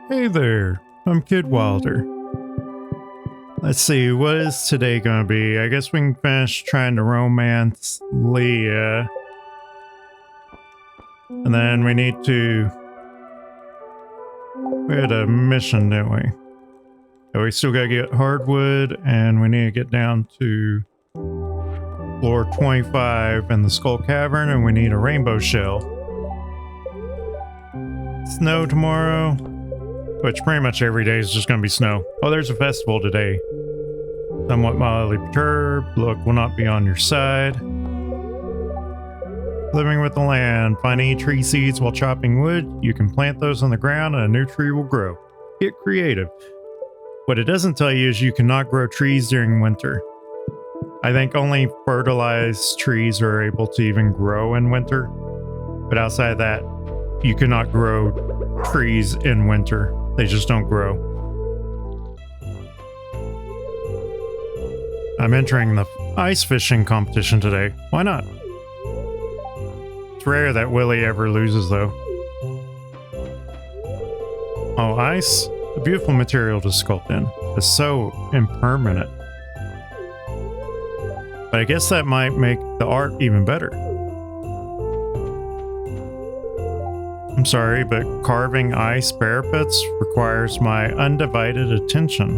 Hey there, I'm Kid Wilder. Let's see, what is today gonna be? I guess we can finish trying to romance Leah. And then we need to... We had a mission, didn't we? Yeah, we still gotta get hardwood, and we need to get down to floor 25 in the Skull Cavern, and we need a rainbow shell. Snow tomorrow, which pretty much every day is just gonna be snow. Oh, there's a festival today. Somewhat mildly perturbed, luck will not be on your side. Living with the land, find any tree seeds while chopping wood. You can plant those on the ground and a new tree will grow. Get creative. What it doesn't tell you is you cannot grow trees during winter. I think only fertilized trees are able to even grow in winter. But outside of that, you cannot grow trees in winter. They just don't grow. I'm entering the ice fishing competition today. Why not? It's rare that Willie ever loses, though. Oh, ice? A beautiful material to sculpt in. It's so impermanent. But I guess that might make the art even better. I'm sorry, but carving ice parapets requires my undivided attention.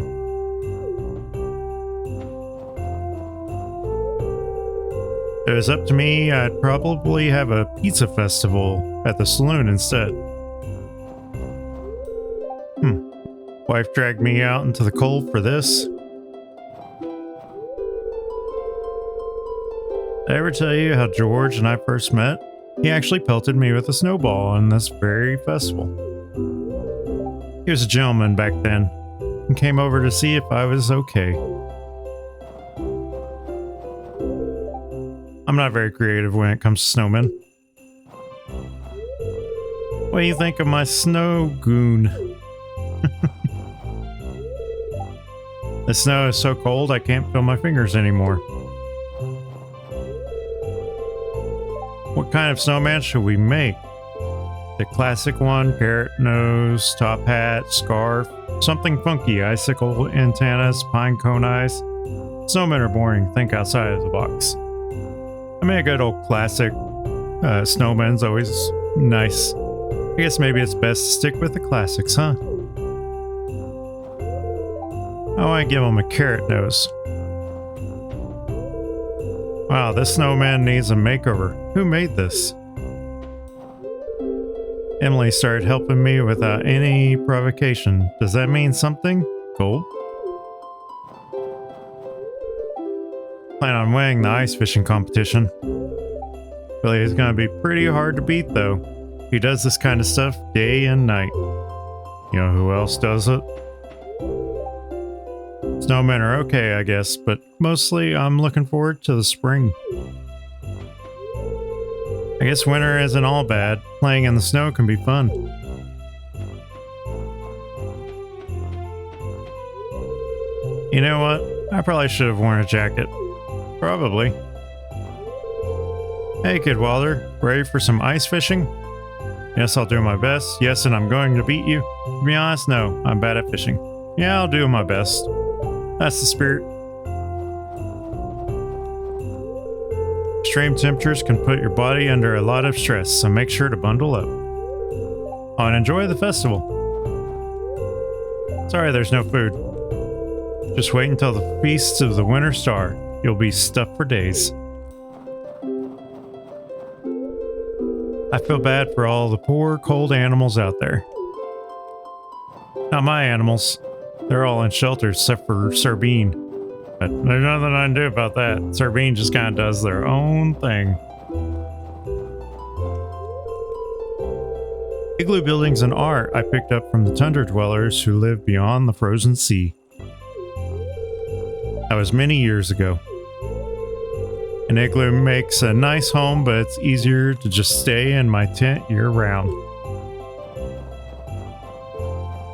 If it was up to me, I'd probably have a pizza festival at the saloon instead. Wife dragged me out into the cold for this. Did I ever tell you how George and I first met? He actually pelted me with a snowball on this very festival. He was a gentleman back then and came over to see if I was okay. I'm not very creative when it comes to snowmen. What do you think of my snow goon? The snow is so cold I can't feel my fingers anymore. What kind of snowman should we make? The classic one, carrot nose, top hat, scarf, something funky, icicle antennas, pine cone eyes. Snowmen are boring, think outside of the box. I mean, a good old classic snowman's always nice. I guess maybe it's best to stick with the classics, huh? I want to give him a carrot nose. Wow, this snowman needs a makeover. Who made this? Emily started helping me without any provocation. Does that mean something? Gold? Plan on winning the ice fishing competition. Really, it's gonna be pretty hard to beat though. He does this kind of stuff day and night. You know who else does it? Snowmen are okay, I guess, but mostly I'm looking forward to the spring. I guess winter isn't all bad. Playing in the snow can be fun. You know what? I probably should have worn a jacket. Probably. Hey, Kid Wilder. Ready for some ice fishing? Yes, I'll do my best. Yes, and I'm going to beat you. To be honest, no. I'm bad at fishing. Yeah, I'll do my best. That's the spirit. Extreme temperatures can put your body under a lot of stress, so make sure to bundle up. Oh, and enjoy the festival. Sorry there's no food. Just wait until the feasts of the winter star. You'll be stuffed for days. I feel bad for all the poor, cold animals out there. Not my animals. They're all in shelters except for Sardine. But there's nothing I can do about that. Sardine just kind of does their own thing. Igloo buildings and art I picked up from the tundra dwellers who live beyond the frozen sea. That was many years ago. An igloo makes a nice home, but it's easier to just stay in my tent year round.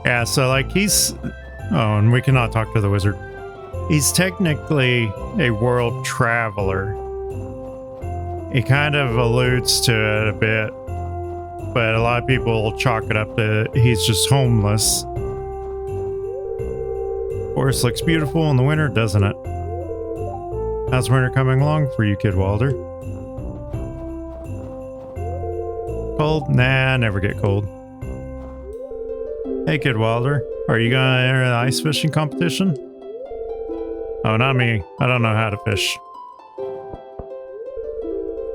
Yeah, so like he's... Oh, and we cannot talk to the wizard. He's technically a world traveler. He kind of alludes to it a bit. but a lot of people chalk it up to he's just homeless. Forest looks beautiful in the winter, doesn't it? How's winter coming along for you, Kid Walder? Cold? Nah, I never get cold. Hey, Kid Walder, are you gonna enter the ice fishing competition? Oh, not me. I don't know how to fish.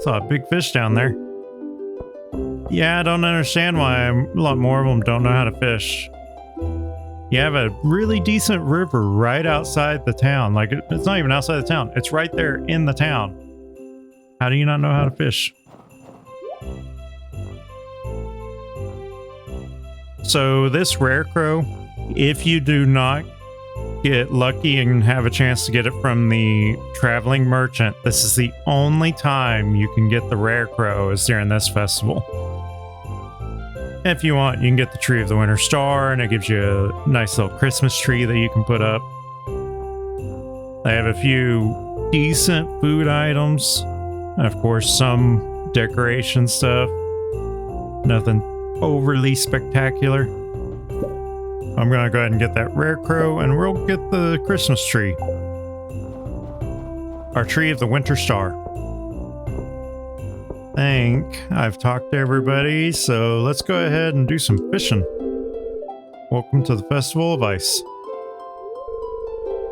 Saw a big fish down there. Yeah, I don't understand why a lot more of them don't know how to fish. You have a really decent river right outside the town. Like, it's not even outside the town. It's right there in the town. How do you not know how to fish? So this rare crow, if you do not get lucky and have a chance to get it from the traveling merchant, this is the only time you can get the rare crow is during this festival. If you want, you can get the Tree of the Winter Star, and it gives you a nice little Christmas tree that you can put up. They have a few decent food items, and of course some decoration stuff. Nothing overly spectacular. I'm gonna go ahead and get that rare crow, and we'll get the Christmas tree. Our Tree of the Winter Star. I think I've talked to everybody, so let's go ahead and do some fishing. Welcome to the Festival of Ice.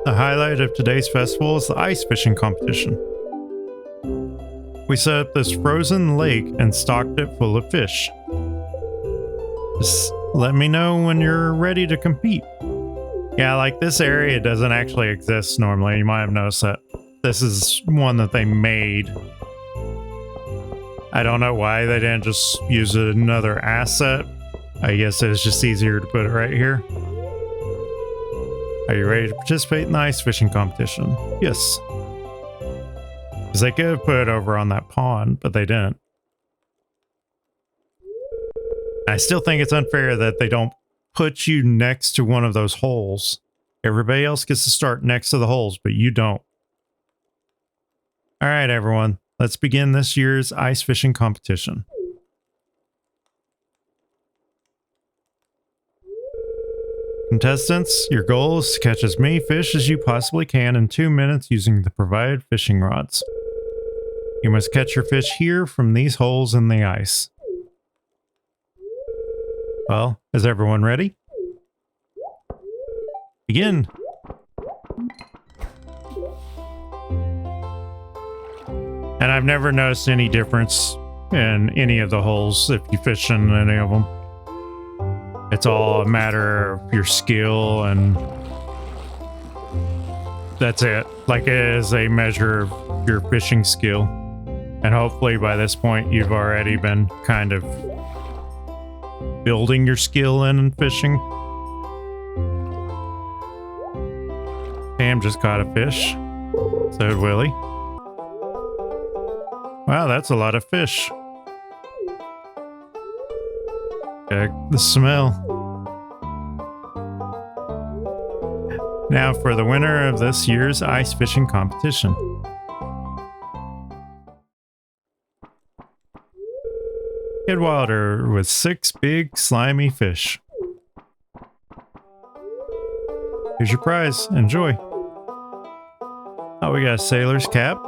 The highlight of today's festival is the ice fishing competition. We set up this frozen lake and stocked it full of fish. Just let me know when you're ready to compete. Yeah, like this area doesn't actually exist normally. You might have noticed that. This is one that they made. I don't know why they didn't just use another asset. I guess it's just easier to put it right here. Are you ready to participate in the ice fishing competition? Yes. Because they could have put it over on that pond, but they didn't. I still think it's unfair that they don't put you next to one of those holes. Everybody else gets to start next to the holes, but you don't. All right, everyone. Let's begin this year's ice fishing competition. Contestants, your goal is to catch as many fish as you possibly can in 2 minutes using the provided fishing rods. You must catch your fish here from these holes in the ice. Well, is everyone ready? Begin! And I've never noticed any difference in any of the holes if you fish in any of them. It's all a matter of your skill, and that's it. Like, it is a measure of your fishing skill. And hopefully by this point you've already been kind of building your skill in fishing. Sam just caught a fish. So did Willie. Wow, that's a lot of fish. Check the smell. Now for the winner of this year's ice fishing competition. Kid Wilder with 6 big slimy fish. Here's your prize. Enjoy. Oh, we got a sailor's cap,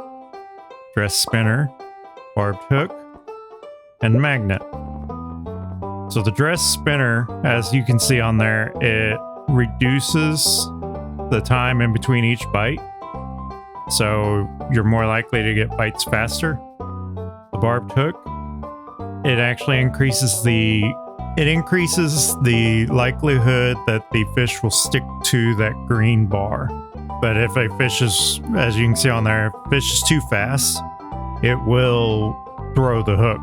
dress spinner, barbed hook, and magnet. So the dress spinner, as you can see on there, it reduces the time in between each bite. So you're more likely to get bites faster. The barbed hook, it actually increases the likelihood that the fish will stick to that green bar. But if a fish is, as you can see on there, if a fish is too fast, it will throw the hook.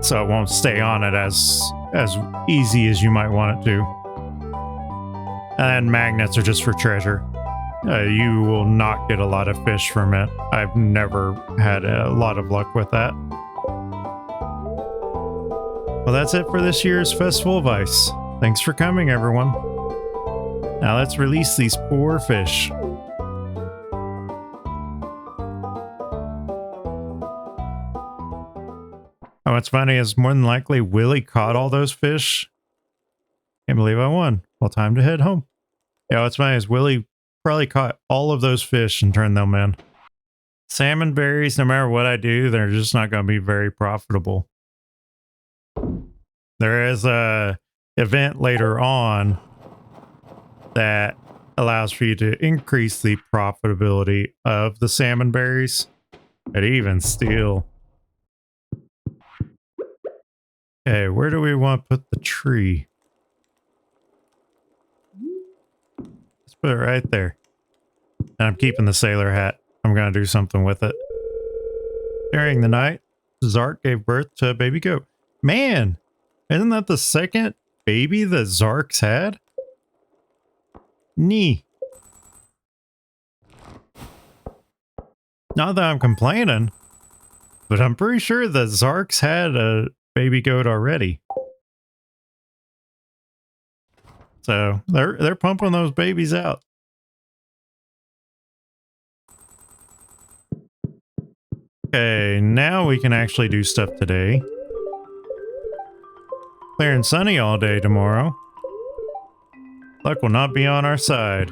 So it won't stay on it as easy as you might want it to. And magnets are just for treasure. You will not get a lot of fish from it. I've never had a lot of luck with that. Well, that's it for this year's Festival of Ice. Thanks for coming, everyone. Now let's release these poor fish. And what's funny is more than likely Willie caught all those fish. Can't believe I won. Well, time to head home. Yeah, what's funny is Willie probably caught all of those fish and turned them in. Salmon berries, no matter what I do, they're just not going to be very profitable. There is a event later on that allows for you to increase the profitability of the salmon berries. But even still. Okay, where do we want to put the tree? Let's put it right there. And I'm keeping the sailor hat. I'm going to do something with it. During the night, Zark gave birth to a baby goat. Man, isn't that the second baby that Zark's had? Nee. Not that I'm complaining, but I'm pretty sure that Zark's had a baby goat already. So they're pumping those babies out. Okay, now we can actually do stuff today. Clear and sunny all day tomorrow. Luck will not be on our side.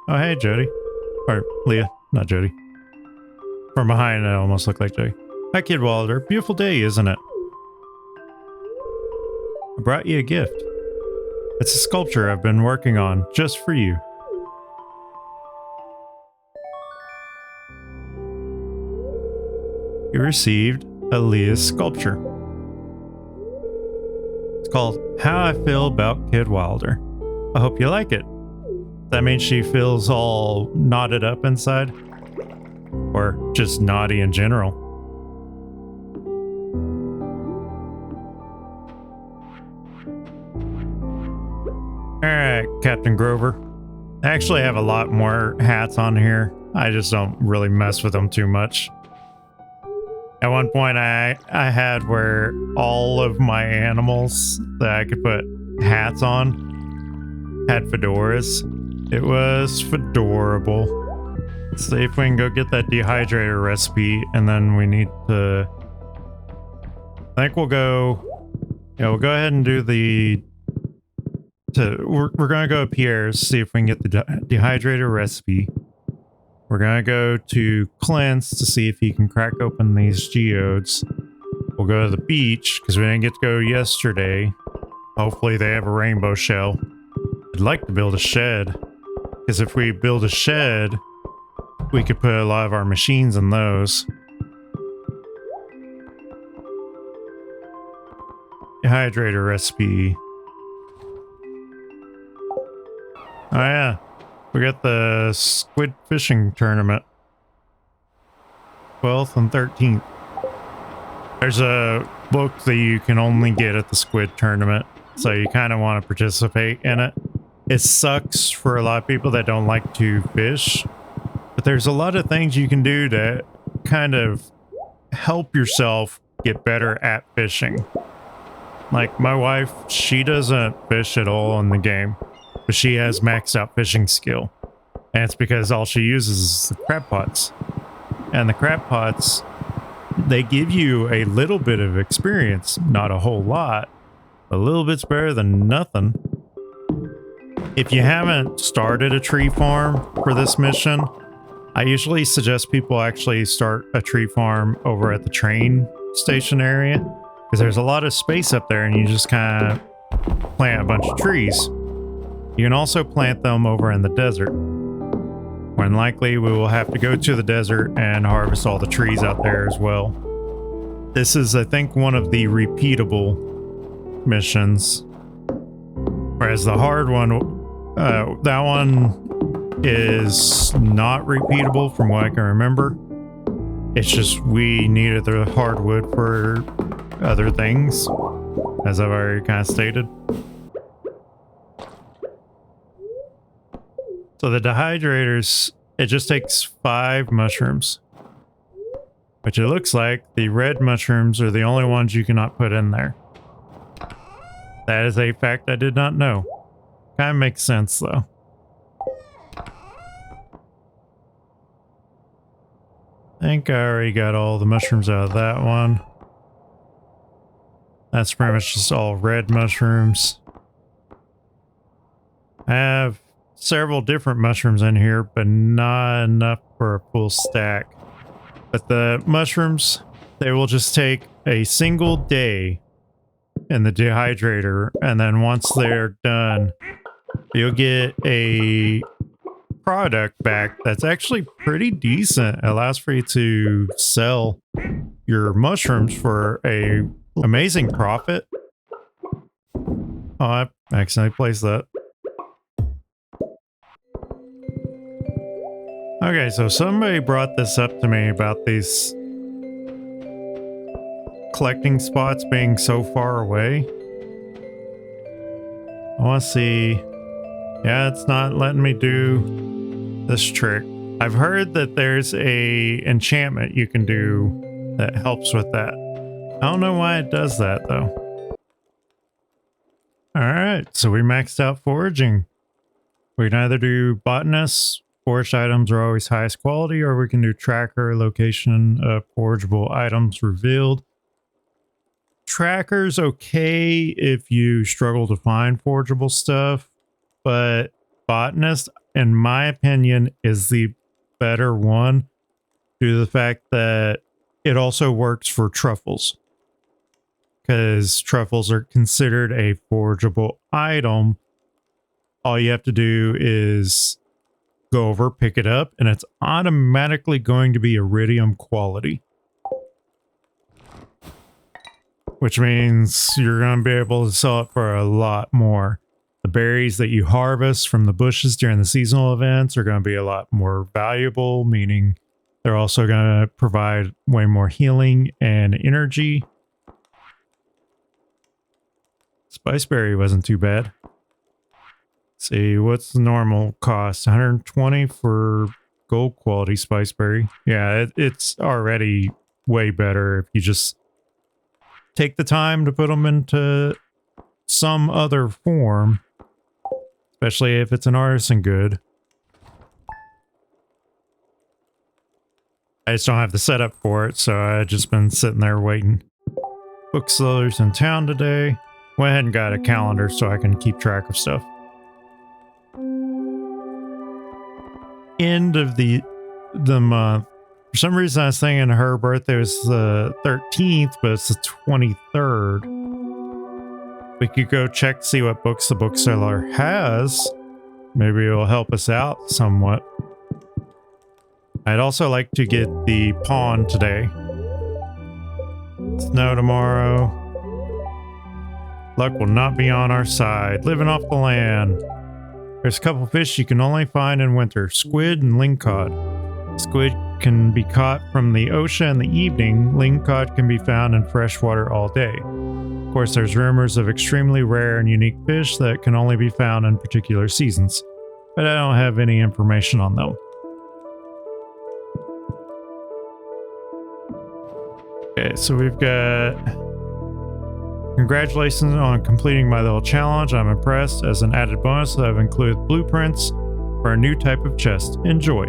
Oh, hey, Jody. Or Leah, not Jody. From behind, it almost looked like Jody. Hi, Kid Walder. Beautiful day, isn't it? I brought you a gift. It's a sculpture I've been working on just for you. You received a Leah's sculpture. It's called How I Feel About Kid Wilder. I hope you like it. That means she feels all knotted up inside? Or just naughty in general? Alright, Captain Grover. I actually have a lot more hats on here. I just don't really mess with them too much. At one point, I had where all of my animals that I could put hats on had fedoras. It was fedorable. Let's see if we can go get that dehydrator recipe, and then we need to... I think we'll go... Yeah, we'll go ahead and do the... We're going to go to Pierre's, see if we can get the dehydrator recipe. We're going to go to Clint's to see if he can crack open these geodes. We'll go to the beach, because we didn't get to go yesterday. Hopefully they have a rainbow shell. I'd like to build a shed, because if we build a shed, we could put a lot of our machines in those. Dehydrator recipe. Oh yeah, we got the squid fishing tournament. 12th and 13th. There's a book that you can only get at the squid tournament, so you kind of want to participate in it. It sucks for a lot of people that don't like to fish, but there's a lot of things you can do to kind of help yourself get better at fishing. Like my wife, she doesn't fish at all in the game, but she has maxed out fishing skill. And it's because all she uses is the crab pots. And the crab pots, they give you a little bit of experience, not a whole lot. A little bit's better than nothing. If you haven't started a tree farm for this mission, I usually suggest people actually start a tree farm over at the train station area, because there's a lot of space up there and you just kind of plant a bunch of trees. You can also plant them over in the desert. When likely, we will have to go to the desert and harvest all the trees out there as well. This is, I think, one of the repeatable missions. Whereas the hard one, that one is not repeatable from what I can remember. It's just we needed the hardwood for other things, as I've already kind of stated. So the dehydrators, it just takes 5 mushrooms. Which it looks like the red mushrooms are the only ones you cannot put in there. That is a fact I did not know. Kind of makes sense though. think I already got all the mushrooms out of that one. That's pretty much just all red mushrooms. I have several different mushrooms in here, but not enough for a full stack. But the mushrooms, they will just take a single day in the dehydrator, and then once they're done, you'll get a product back that's actually pretty decent. It allows for you to sell your mushrooms for a amazing profit. Oh, I accidentally placed that. Okay, so somebody brought this up to me about these collecting spots being so far away. I want to see. Yeah, it's not letting me do this trick. I've heard that there's a enchantment you can do that helps with that. I don't know why it does that though. Alright, so we maxed out foraging. We can either do botanist, foraged items are always highest quality, or we can do tracker, location of forageable items revealed. Tracker's okay if you struggle to find forageable stuff, but botanist, in my opinion, is the better one due to the fact that it also works for truffles. Because truffles are considered a forageable item. All you have to do is go over, pick it up, and it's automatically going to be iridium quality. Which means you're going to be able to sell it for a lot more. The berries that you harvest from the bushes during the seasonal events are going to be a lot more valuable, meaning they're also going to provide way more healing and energy. Spiceberry wasn't too bad. Let's see, what's the normal cost? 120 for gold quality spiceberry. Yeah, it's already way better if you just take the time to put them into some other form, especially if it's an artisan good. I just don't have the setup for it, so I've just been sitting there waiting. Booksellers in town today. Went ahead and got a calendar so I can keep track of stuff. End of the month. For some reason I was thinking her birthday was the 13th, but it's the 23rd. We could go check to see what books the bookseller has. Maybe it'll help us out somewhat. I'd also like to get the pawn today. Snow tomorrow. Luck will not be on our side. Living off the land. There's a couple fish you can only find in winter. Squid and lingcod. Squid can be caught from the ocean in the evening. Lingcod can be found in freshwater all day. Of course, there's rumors of extremely rare and unique fish that can only be found in particular seasons, but I don't have any information on them. Okay, so we've got... Congratulations on completing my little challenge. I'm impressed. As an added bonus, I've included blueprints for a new type of chest. Enjoy.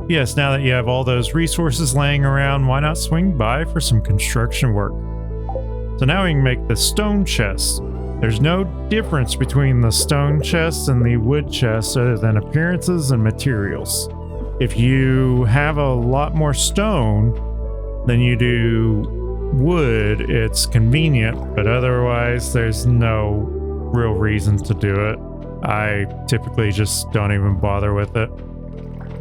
Yes, now that you have all those resources laying around, why not swing by for some construction work? So now we can make the stone chest. There's no difference between the stone chest and the wood chest other than appearances and materials. If you have a lot more stone than you do wood, it's convenient, but otherwise there's no real reason to do it. I typically just don't even bother with it.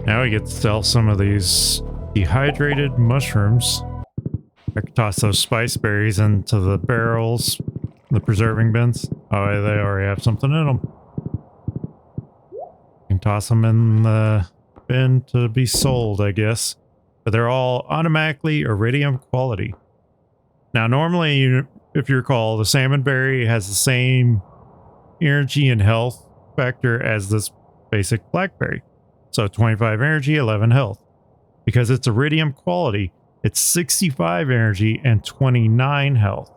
Now we get to sell some of these dehydrated mushrooms. I could toss those spice berries into the barrels, the preserving bins. Oh, they already have something in them. You can toss them in the bin to be sold, I guess. But they're all automatically iridium quality. Now, normally, if you recall, the salmon berry has the same energy and health factor as this basic blackberry. So 25 energy, 11 health. Because it's iridium quality, it's 65 energy and 29 health.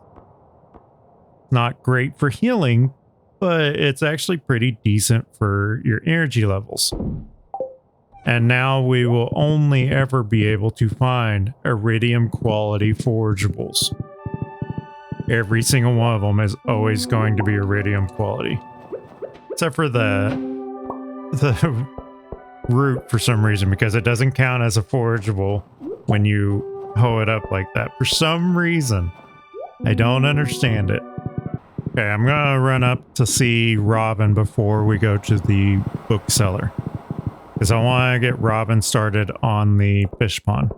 Not great for healing, but it's actually pretty decent for your energy levels. And now we will only ever be able to find iridium quality forageables. Every single one of them is always going to be iridium quality. Except for the root for some reason, because it doesn't count as a forageable when you hoe it up like that. For some reason. I don't understand it. Okay, I'm gonna run up to see Robin before we go to the bookseller. Because I want to get Robin started on the fish pond.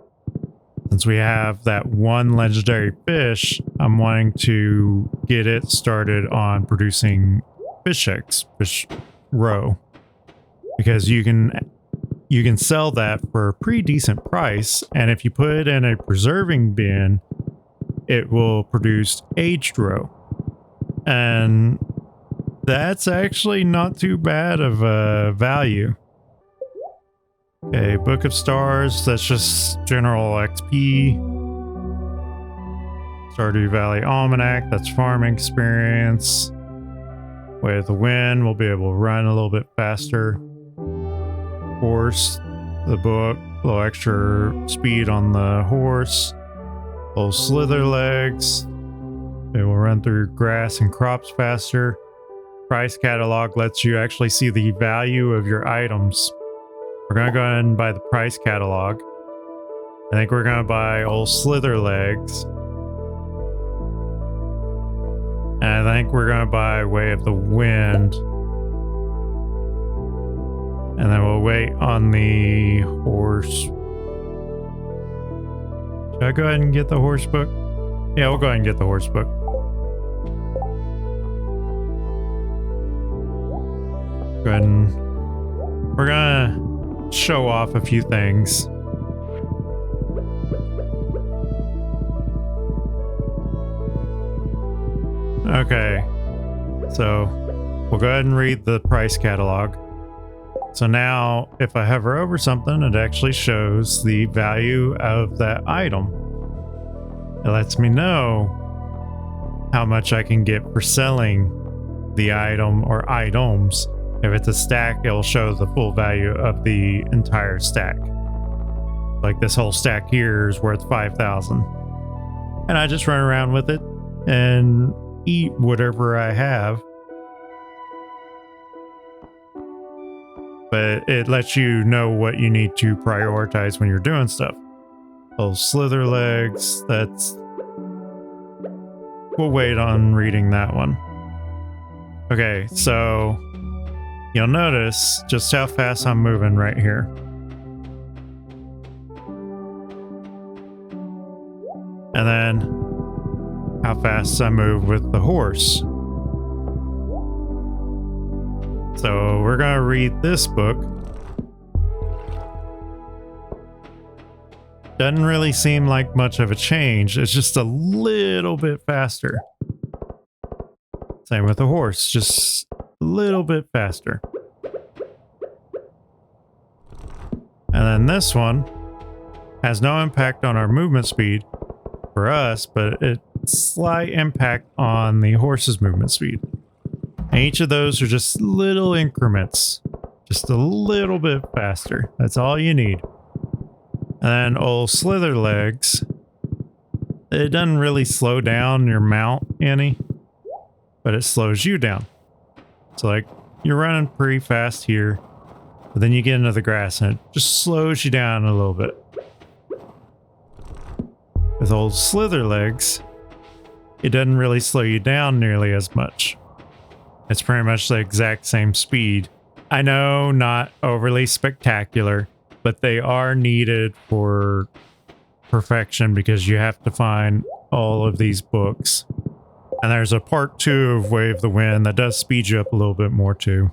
Since we have that one legendary fish, I'm wanting to get it started on producing fish eggs, fish roe. Because you can sell that for a pretty decent price, and if you put it in a preserving bin, it will produce aged roe. And that's actually not too bad of a value. Okay, Book of Stars, that's just general XP. Stardew Valley Almanac, that's farming experience. Way of the Wind, we'll be able to run a little bit faster. Horse, the book, a little extra speed on the horse. Little slither legs. It will run through grass and crops faster. Price catalog lets you actually see the value of your items. We're going to go ahead and buy the price catalog. I think we're going to buy old slither legs. And I think we're going to buy Way of the Wind. And then we'll wait on the horse. Should I go ahead and get the horse book? Yeah, we'll go ahead and get the horse book. Go ahead and we're gonna show off a few things. Okay, so we'll go ahead and read the price catalog. So now if I hover over something, it actually shows the value of that item. It lets me know how much I can get for selling the item or items. If it's a stack, it'll show the full value of the entire stack. Like this whole stack here is worth 5,000. And I just run around with it and eat whatever I have. But it lets you know what you need to prioritize when you're doing stuff. Those slither legs, that's... We'll wait on reading that one. Okay, so... You'll notice just how fast I'm moving right here. And then how fast I move with the horse. So we're going to read this book. Doesn't really seem like much of a change. It's just a little bit faster. Same with the horse, just a little bit faster. And then this one has no impact on our movement speed for us, but it's slight impact on the horse's movement speed. And each of those are just little increments, just a little bit faster. That's all you need. And then old slither legs, it doesn't really slow down your mount any, but it slows you down. So like you're running pretty fast here, but then you get into the grass and it just slows you down a little bit. With old slither legs, it doesn't really slow you down nearly as much. It's pretty much the exact same speed. I know, not overly spectacular, but they are needed for perfection because you have to find all of these books. And there's a part 2 of Way of the Wind that does speed you up a little bit more too.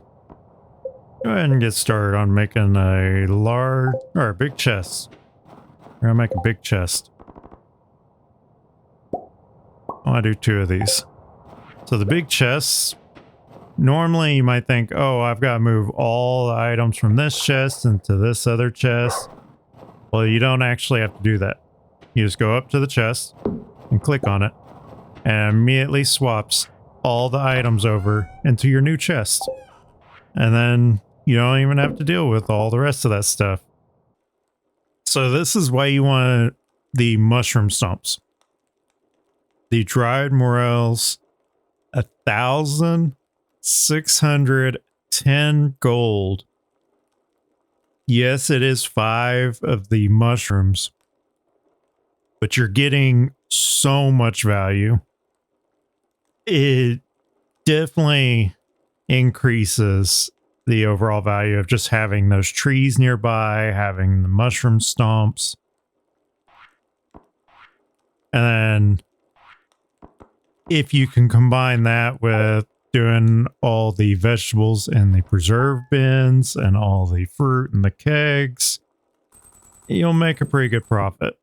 Go ahead and get started on making a large, or a big chest. We're gonna make a big chest. I want to do 2 of these. So the big chests, normally you might think, oh, I've got to move all the items from this chest into this other chest. Well, you don't actually have to do that. You just go up to the chest and click on it, and immediately swaps all the items over into your new chest. And then you don't even have to deal with all the rest of that stuff. So this is why you want the mushroom stumps. The dried morels, 1,610 gold. Yes, it is 5 of the mushrooms, but you're getting so much value. It definitely increases the overall value of just having those trees nearby, having the mushroom stumps. And then if you can combine that with doing all the vegetables in the preserve bins and all the fruit in the kegs, you'll make a pretty good profit.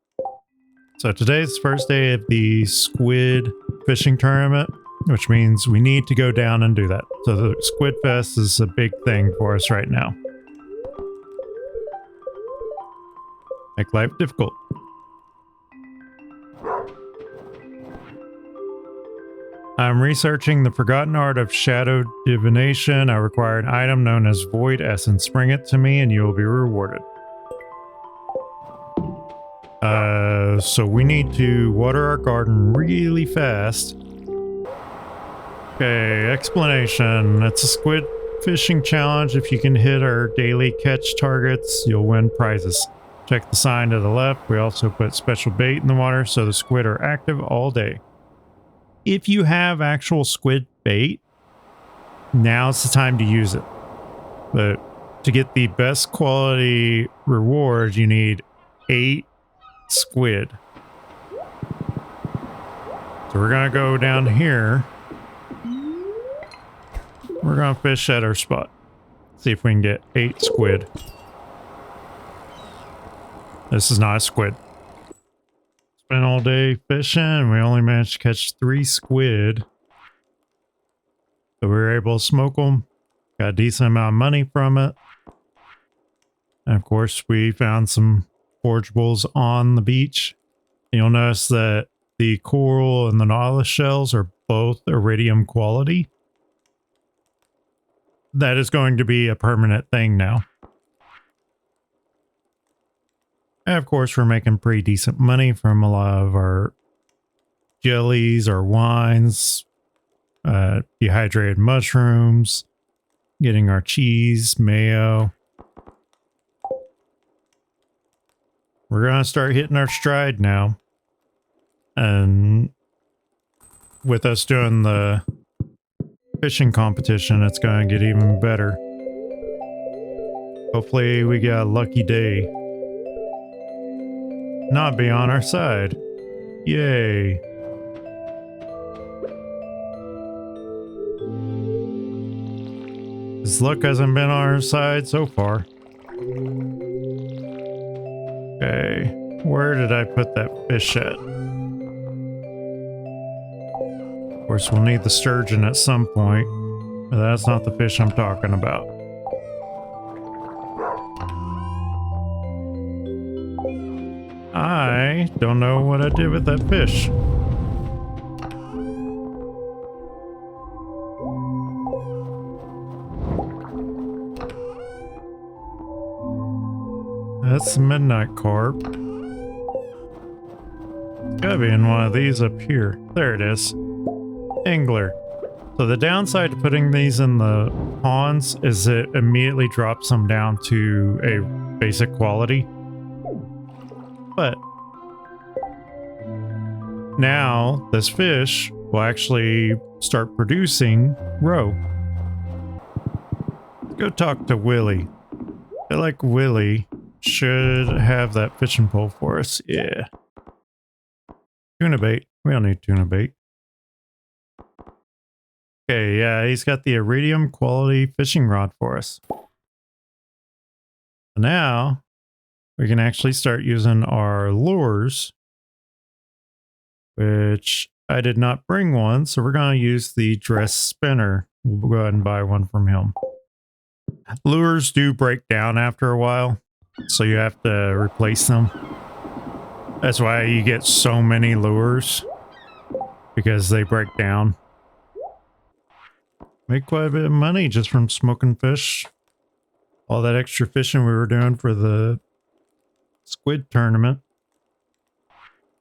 So today's the first day of the squid fishing tournament, which means we need to go down and do that. So the Squid Fest is a big thing for us right now. Make life difficult. I'm researching the forgotten art of shadow divination. I require an item known as Void Essence. Bring it to me and you will be rewarded. So we need to water our garden really fast. Okay, explanation. It's a squid fishing challenge. If you can hit our daily catch targets, you'll win prizes. Check the sign to the left. We also put special bait in the water so the squid are active all day. If you have actual squid bait, now's the time to use it. But to get the best quality reward, you need 8 squid. So we're gonna go down here. We're gonna fish at our spot. See if we can get 8 squid. This is not a squid. Spent all day fishing and we only managed to catch 3 squid. So we were able to smoke them. Got a decent amount of money from it. And of course we found some forageables on the beach. You'll notice that the coral and the nautilus shells are both iridium quality. That is going to be a permanent thing now. And of course, we're making pretty decent money from a lot of our jellies, our wines, dehydrated mushrooms, getting our cheese, mayo. We're going to start hitting our stride now. And with us doing the fishing competition, it's going to get even better. Hopefully we get a lucky day. Not be on our side. Yay. His luck hasn't been on our side so far. Okay, where did I put that fish at? Of course, we'll need the sturgeon at some point, but that's not the fish I'm talking about. I don't know what I did with that fish. That's the midnight carp. It's gotta be in one of these up here. There it is. Angler. So the downside to putting these in the ponds is it immediately drops them down to a basic quality. But now this fish will actually start producing roe. Let's go talk to Willie. I feel like Willie should have that fishing pole for us. Yeah. Tuna bait. We don't need tuna bait. Okay, yeah, he's got the iridium quality fishing rod for us. Now we can actually start using our lures, which I did not bring one, so we're going to use the dress spinner. We'll go ahead and buy one from him. Lures do break down after a while, so you have to replace them. That's why you get so many lures, because they break down. Make quite a bit of money just from smoking fish. all that extra fishing we were doing for the squid tournament.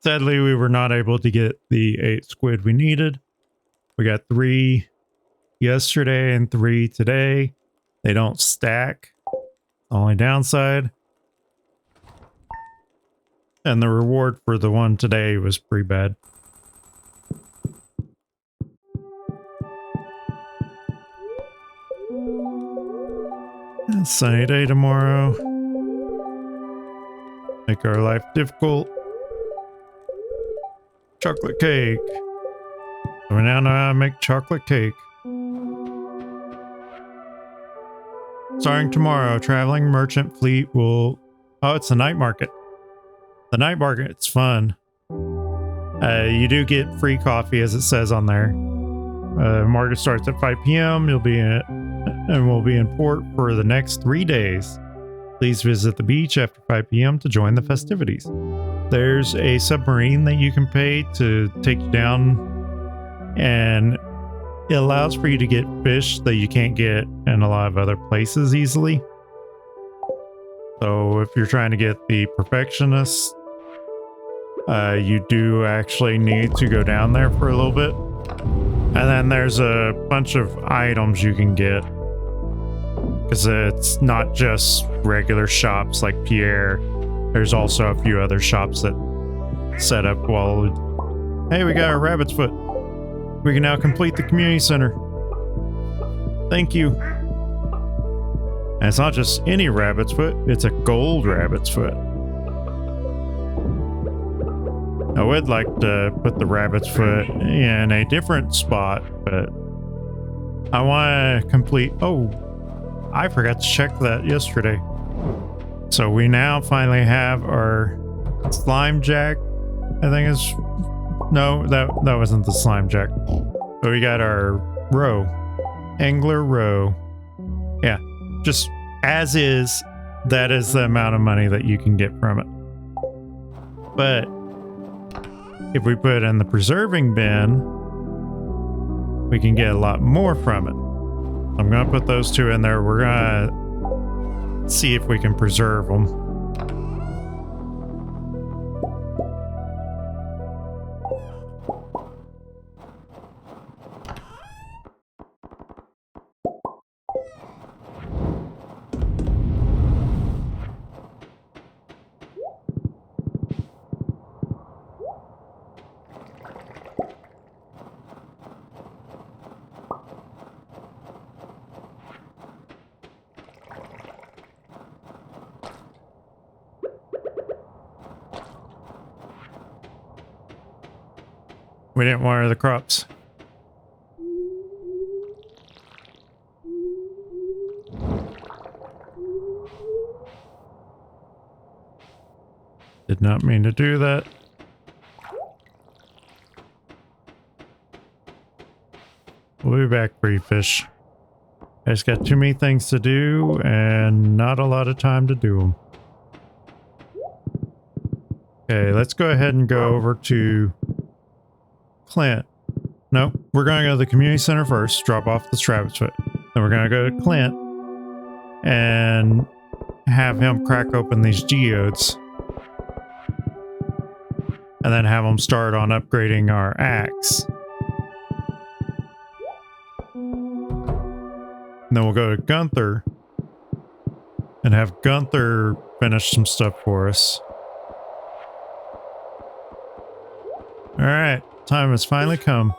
Sadly, we were not able to get the 8 squid we needed. We got 3 yesterday and 3 today. They don't stack. Only downside. And the reward for the one today was pretty bad. Sunny day tomorrow. Make our life difficult. Chocolate cake. So we now know how to make chocolate cake. Starting tomorrow, traveling merchant fleet will... Oh, it's a night market. The night market's fun. You do get free coffee, as it says on there. Market starts at 5 p.m. You'll be in... and will be in port for the next 3 days. Please visit the beach after 5 p.m. to join the festivities. There's a submarine that you can pay to take you down, and it allows for you to get fish that you can't get in a lot of other places easily. So if you're trying to get the perfectionist, you do actually need to go down there for a little bit. And then there's a bunch of items you can get, because it's not just regular shops like Pierre. There's also a few other shops that set up while... Hey, we got our rabbit's foot. We can now complete the community center. Thank you. And it's not just any rabbit's foot, it's a gold rabbit's foot. I would like to put the rabbit's foot in a different spot, but I want to complete... Oh, I forgot to check that yesterday. So we now finally have our slime jack. I think it's... No, that wasn't the slime jack. But we got our roe. Angler roe. Yeah, just as is, that is the amount of money that you can get from it. But if we put it in the preserving bin, we can get a lot more from it. I'm going to put those 2 in there. We're going to see if we can preserve them. We didn't water the crops. Did not mean to do that. We'll be back for you, fish. I just got too many things to do and not a lot of time to do them. Okay, let's go ahead and go over to Clint. No, we're going to go to the community center first, drop off the rabbit's foot. Then we're going to go to Clint and have him crack open these geodes. And then have him start on upgrading our axe. And then we'll go to Gunther and have Gunther finish some stuff for us. Alright, time has finally come.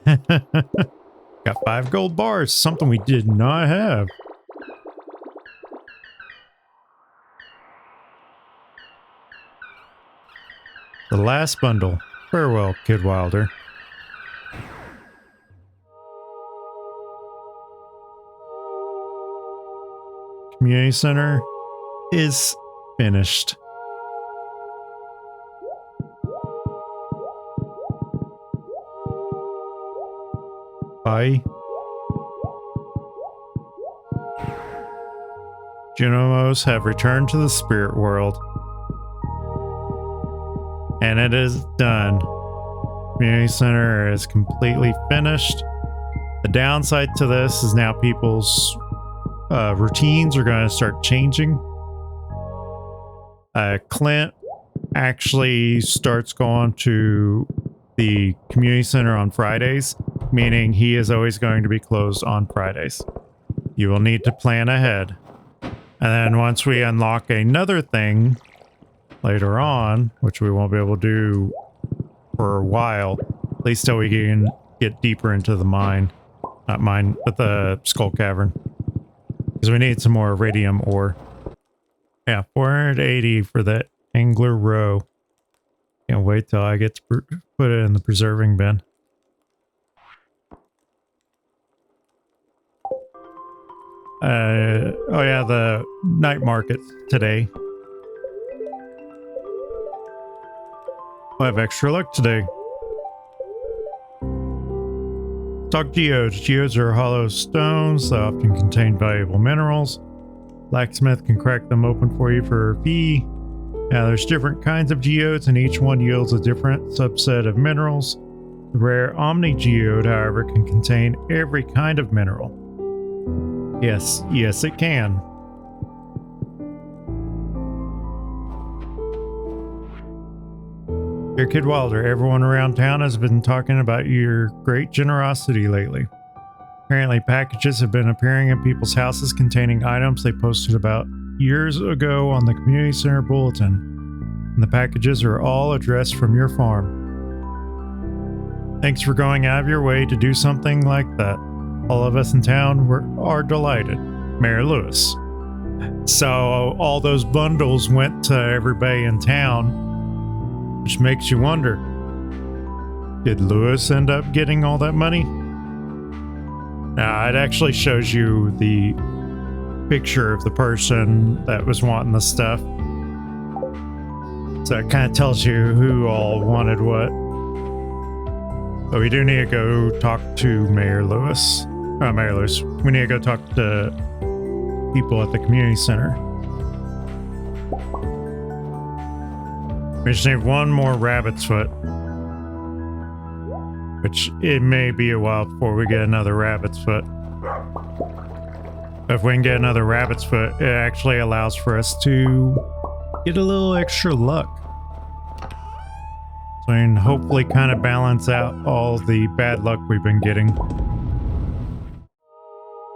Got 5 gold bars, something we did not have. The last bundle. Farewell, Kid Wilder. Community center is finished. Bye. Genomos have returned to the spirit world. And it is done. Community center is completely finished. The downside to this is now people's routines are going to start changing. Clint actually starts going to the community center on Fridays, meaning he is always going to be closed on Fridays. You will need to plan ahead. And then once we unlock another thing later on, which we won't be able to do for a while, at least till we can get deeper into the mine. Not mine, but the skull cavern. Because we need some more iridium ore. Yeah, 480 for the angler row. Can't wait till I get to put it in the preserving bin. Oh yeah, the night market today. We'll have extra luck today. Talk geodes. Geodes are hollow stones that often contain valuable minerals. Blacksmith can crack them open for you for a fee. Now there's different kinds of geodes and each one yields a different subset of minerals. The rare Omni geode, however, can contain every kind of mineral. Yes, it can. Dear Kid Wilder, everyone around town has been talking about your great generosity lately. Apparently packages have been appearing in people's houses containing items they posted about years ago on the community center bulletin. And the packages are all addressed from your farm. Thanks for going out of your way to do something like that. All of us in town are delighted. Mayor Lewis. So all those bundles went to everybody in town, which makes you wonder, did Lewis end up getting all that money? Now, it actually shows you the picture of the person that was wanting the stuff. So it kind of tells you who all wanted what. But we do need to go talk to Mayor Lewis. Mayor Lewis. We need to go talk to people at the community center. We just need one more rabbit's foot. Which it may be a while before we get another rabbit's foot. But if we can get another rabbit's foot, it actually allows for us to get a little extra luck. So we can hopefully kind of balance out all the bad luck we've been getting.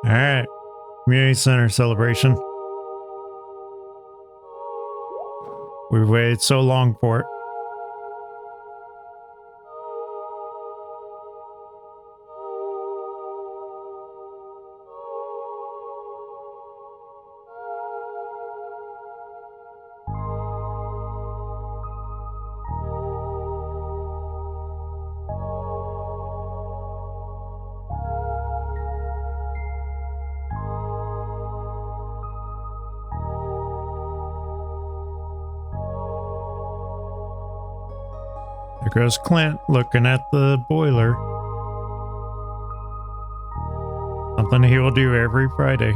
Alright. Community Center celebration. We've waited so long for it. There goes Clint looking at the boiler. Something he will do every Friday.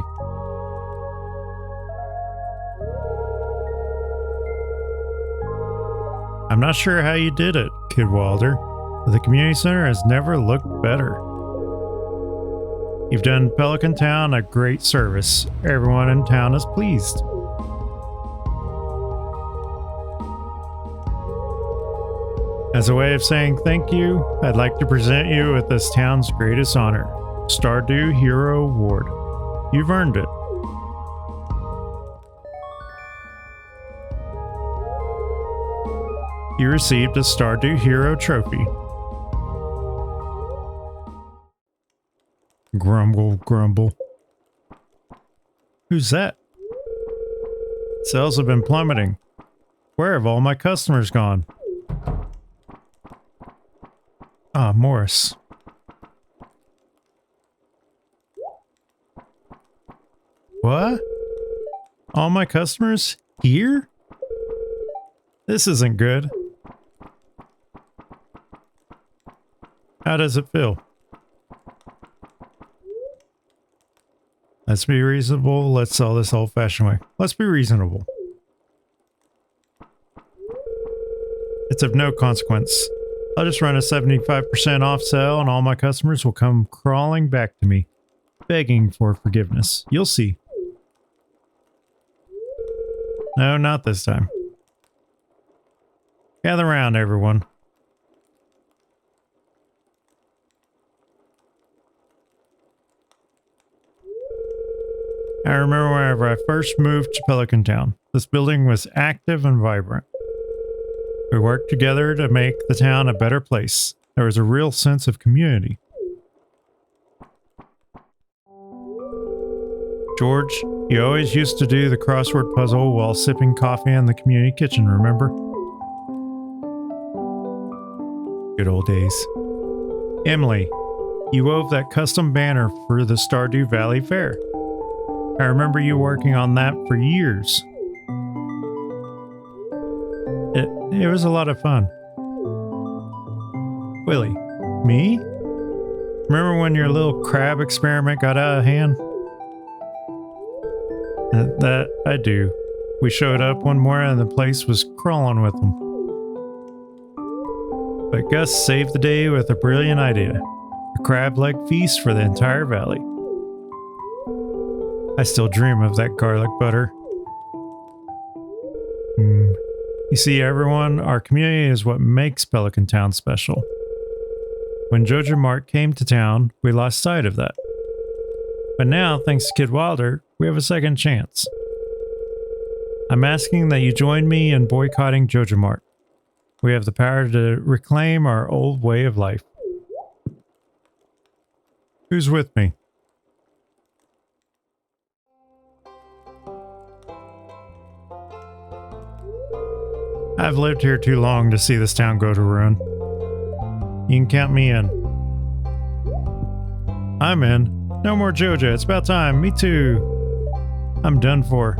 I'm not sure how you did it, Kid Wilder, but the community center has never looked better. You've done Pelican Town a great service. Everyone in town is pleased. As a way of saying thank you, I'd like to present you with this town's greatest honor, Stardew Hero Award. You've earned it. You received a Stardew Hero trophy. Grumble, grumble. Who's that? Sales have been plummeting. Where have all my customers gone? Ah, Morris. What? All my customers here? This isn't good. How does it feel? Let's be reasonable. Let's sell this old-fashioned way. Let's be reasonable. It's of no consequence. I'll just run a 75% off sale and all my customers will come crawling back to me, begging for forgiveness. You'll see. No, not this time. Gather round, everyone. I remember whenever I first moved to Pelican Town, this building was active and vibrant. We worked together to make the town a better place. There was a real sense of community. George, you always used to do the crossword puzzle while sipping coffee in the community kitchen, remember? Good old days. Emily, you wove that custom banner for the Stardew Valley Fair. I remember you working on that for years. It was a lot of fun. Willie, me? Remember when your little crab experiment got out of hand? That I do. We showed up one morning and the place was crawling with them. But Gus saved the day with a brilliant idea. A crab leg feast for the entire valley. I still dream of that garlic butter. You see, everyone, our community is what makes Pelican Town special. When Jojo Mart came to town, we lost sight of that. But now, thanks to Kid Wilder, we have a second chance. I'm asking that you join me in boycotting Jojo Mart. We have the power to reclaim our old way of life. Who's with me? I've lived here too long to see this town go to ruin. You can count me in. I'm in. No more Jojo, it's about time. Me too. I'm done for.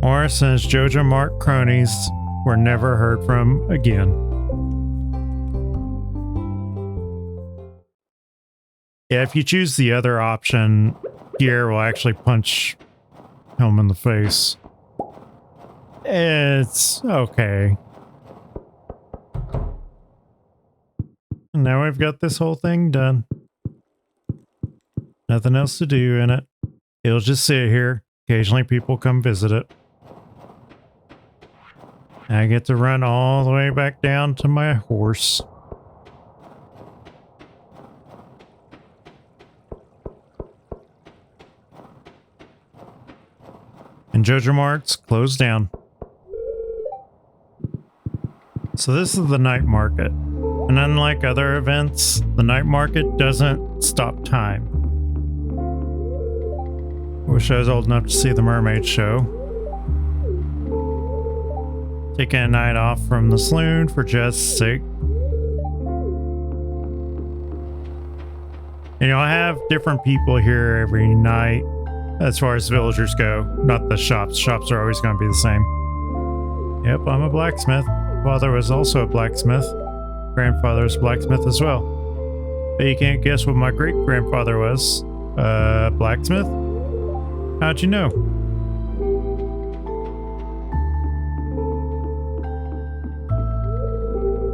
Morris and his Jojo Mart cronies were never heard from again. Yeah, if you choose the other option, Pierre will actually punch him in the face. It's okay. And now we've got this whole thing done. Nothing else to do in it. It'll just sit here. Occasionally people come visit it. I get to run all the way back down to my horse. And Jojo Mart's closed down. So this is the night market. And unlike other events, the night market doesn't stop time. Wish I was old enough to see the mermaid show. Taking a night off from the saloon for Jess' sake. And you'll have different people here every night. As far as villagers go, not the shops. Shops are always going to be the same. Yep, I'm a blacksmith. Father was also a blacksmith. Grandfather was a blacksmith as well. But you can't guess what my great-grandfather was. Blacksmith? How'd you know?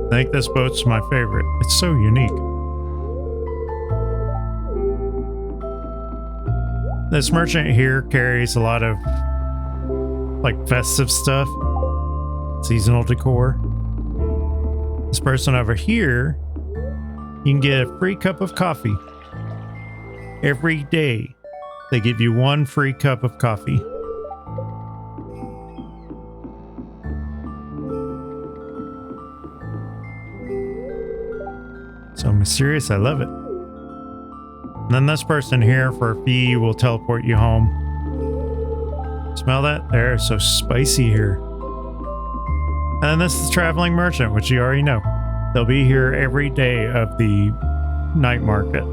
I think this boat's my favorite. It's so unique. This merchant here carries a lot of like festive stuff, seasonal decor. This person over here, you can get a free cup of coffee. Every day, they give you one free cup of coffee. So mysterious, I love it. And then this person here for a fee will teleport you home. Smell that? They're so spicy here. And then this is Traveling Merchant, which you already know. They'll be here every day of the night market.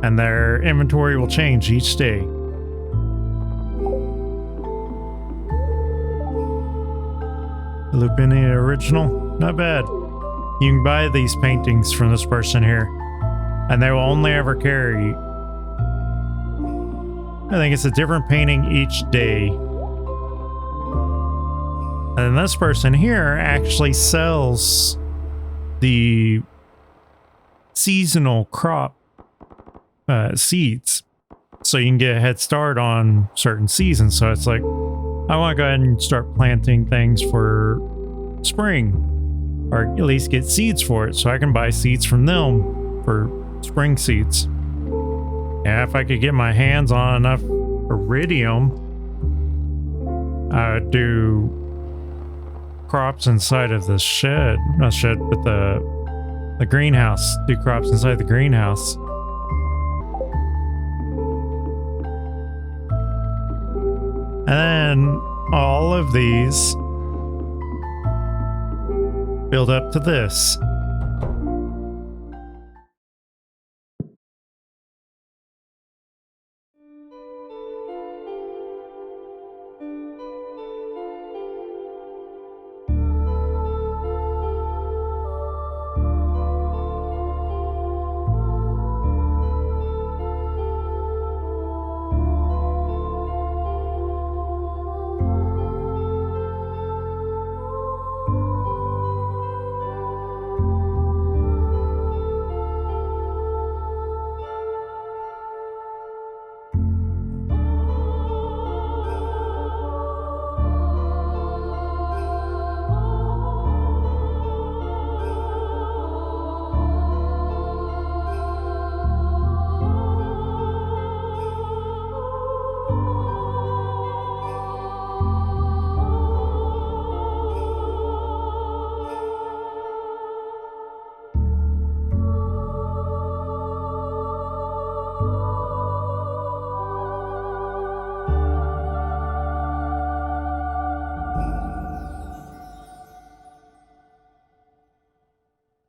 And their inventory will change each day. Lupini original? Not bad. You can buy these paintings from this person here, and they will only ever carry, I think it's a different painting each day. And this person here actually sells the seasonal crop seeds, so you can get a head start on certain seasons. So it's like, I want to go ahead and start planting things for spring, or at least get seeds for it, so I can buy seeds from them for spring seeds. Yeah, if I could get my hands on enough iridium, I would do crops inside of the shed. Not shed, but the greenhouse. Do crops inside the greenhouse. And then all of these build up to this.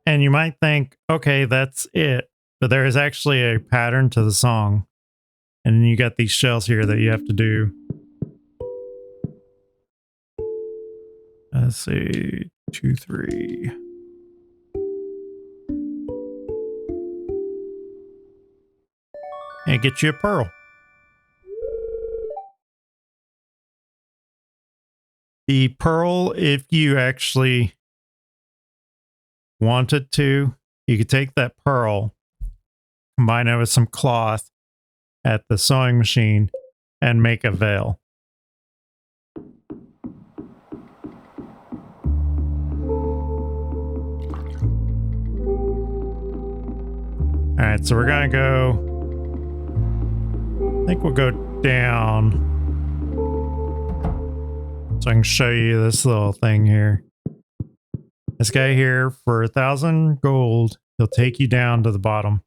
And you might think, okay, that's it. But there is actually a pattern to the song. And then you got these shells here that you have to do. Let's see, 2, 3. And get you a pearl. The pearl, if you actually wanted to, you could take that pearl, combine it with some cloth at the sewing machine, and make a veil. Alright, so we're gonna go, I think we'll go down so I can show you this little thing here. This guy here, for 1,000 gold, he'll take you down to the bottom.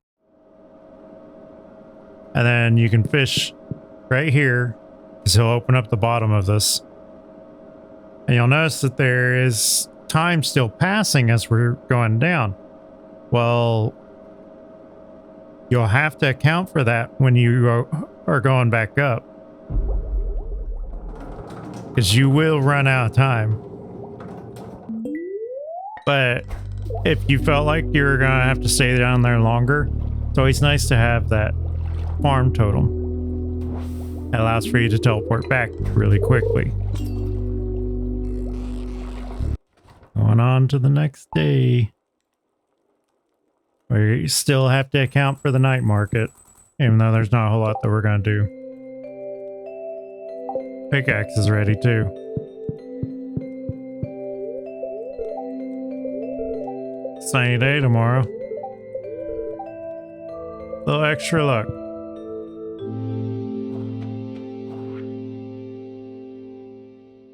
And then you can fish right here, because he'll open up the bottom of this. And you'll notice that there is time still passing as we're going down. Well, you'll have to account for that when you are going back up, because you will run out of time. But if you felt like you were gonna have to stay down there longer, it's always nice to have that farm totem. It allows for you to teleport back really quickly. Going on to the next day. We still have to account for the night market, even though there's not a whole lot that we're gonna do. Pickaxe is ready too. Sunny day tomorrow. A little extra luck.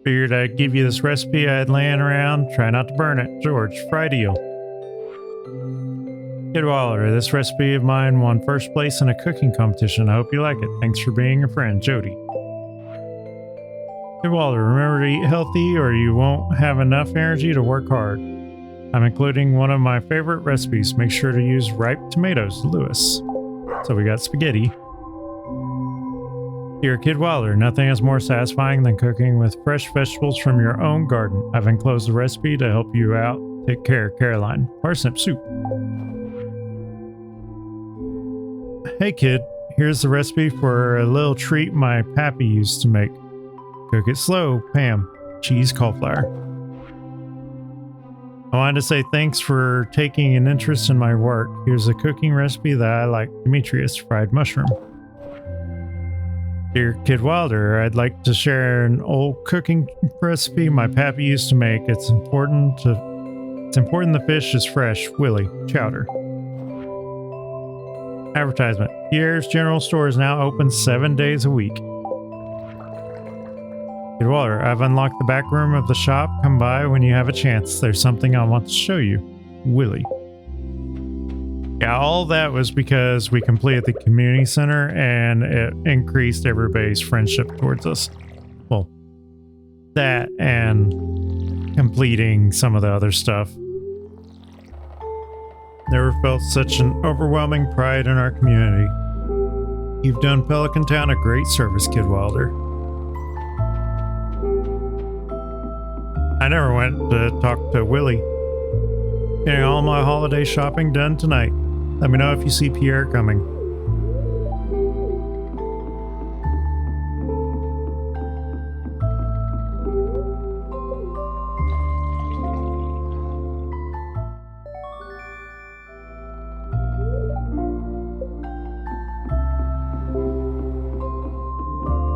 Figured I'd give you this recipe I had laying around. Try not to burn it. George, fried eel. Kid Waller, this recipe of mine won first place in a cooking competition. I hope you like it. Thanks for being a friend, Jody. Kid Waller, remember to eat healthy or you won't have enough energy to work hard. I'm including one of my favorite recipes. Make sure to use ripe tomatoes, Lewis. So we got spaghetti. Dear Kid Wilder, nothing is more satisfying than cooking with fresh vegetables from your own garden. I've enclosed the recipe to help you out Take care, Caroline. Parsnip soup. Hey kid, here's the recipe for a little treat my pappy used to make. Cook it slow, Pam. Cheese cauliflower. I wanted to say thanks for taking an interest in my work. Here's a cooking recipe that I like. Demetrius fried mushroom. Dear Kid Wilder, I'd like to share an old cooking recipe my pappy used to make. It's important the fish is fresh. Willie, chowder. Advertisement. Pierre's General Store is now open 7 days a week. Kid Wilder, I've unlocked the back room of the shop. Come by when you have a chance. There's something I want to show you. Willie. Yeah, all that was because we completed the community center and it increased everybody's friendship towards us. Well, that and completing some of the other stuff. Never felt such an overwhelming pride in our community. You've done Pelican Town a great service, Kid Wilder. I never went to talk to Willie. Getting all my holiday shopping done tonight. Let me know if you see Pierre coming.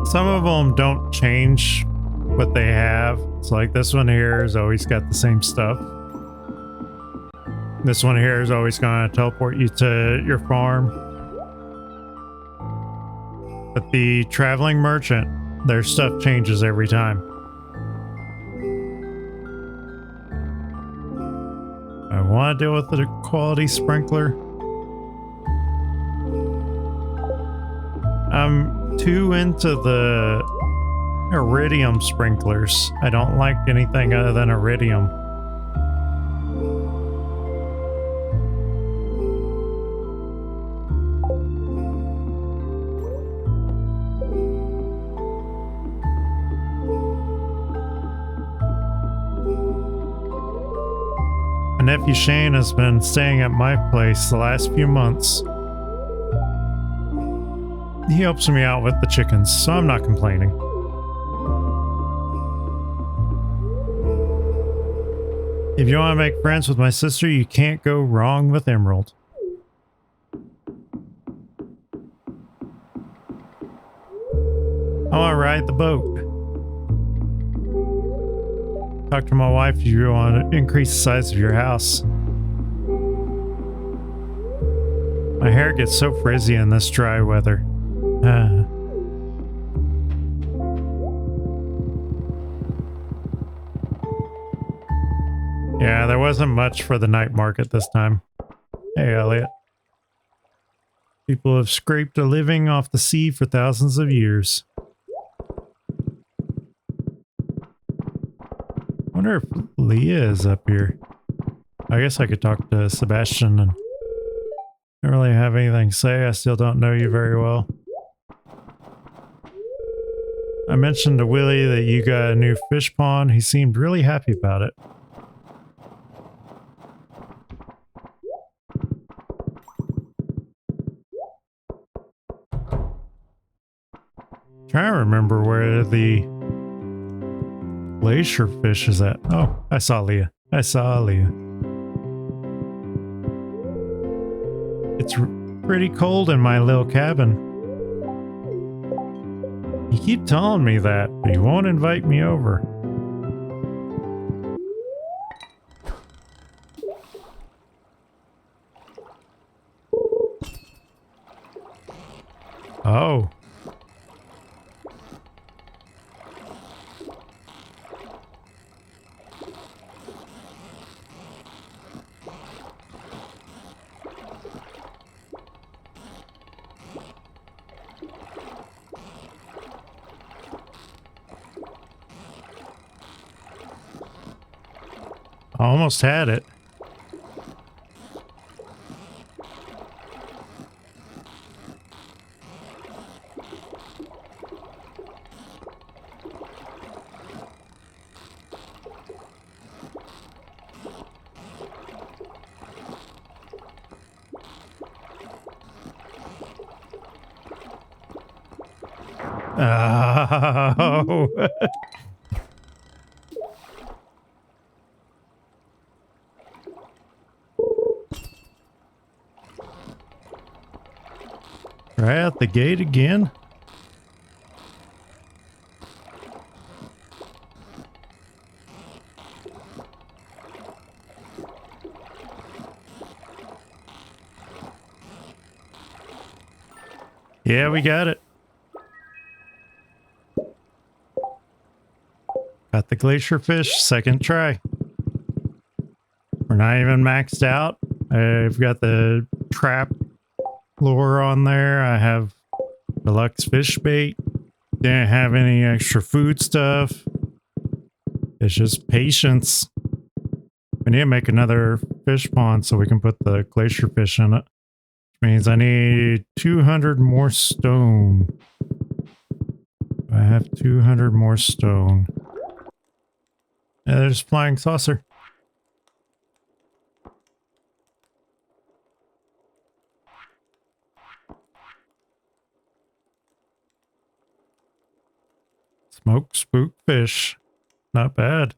Some of them don't change what they have. It's like this one here has always got the same stuff. This one here is always going to teleport you to your farm. But the traveling merchant, their stuff changes every time. I want to deal with the quality sprinkler. I'm too into the iridium sprinklers. I don't like anything other than iridium. My nephew Shane has been staying at my place the last few months. He helps me out with the chickens, so I'm not complaining. If you want to make friends with my sister, you can't go wrong with Emerald. I want to ride the boat. Talk to my wife if you want to increase the size of your house. My hair gets so frizzy in this dry weather. Yeah, there wasn't much for the night market this time. Hey, Elliot. People have scraped a living off the sea for thousands of years. I wonder if Leah is up here. I guess I could talk to Sebastian and don't really have anything to say. I still don't know you very well. I mentioned to Willie that you got a new fish pond. He seemed really happy about it. Trying to remember where the glacier fish is at. Oh, I saw Leah. I saw Leah. It's pretty cold in my little cabin. You keep telling me that, but you won't invite me over. Oh. I almost had it. Oh. Right out the gate again. Yeah, we got it. Got the glacier fish, second try. We're not even maxed out. I've got the trap lure on there. I have deluxe fish bait. Didn't have any extra food stuff. It's just patience. We need to make another fish pond so we can put the glacier fish in it. Which means I need 200 more stone. I have 200 more stone. Yeah, there's flying saucer. Smoked spook fish. Not bad.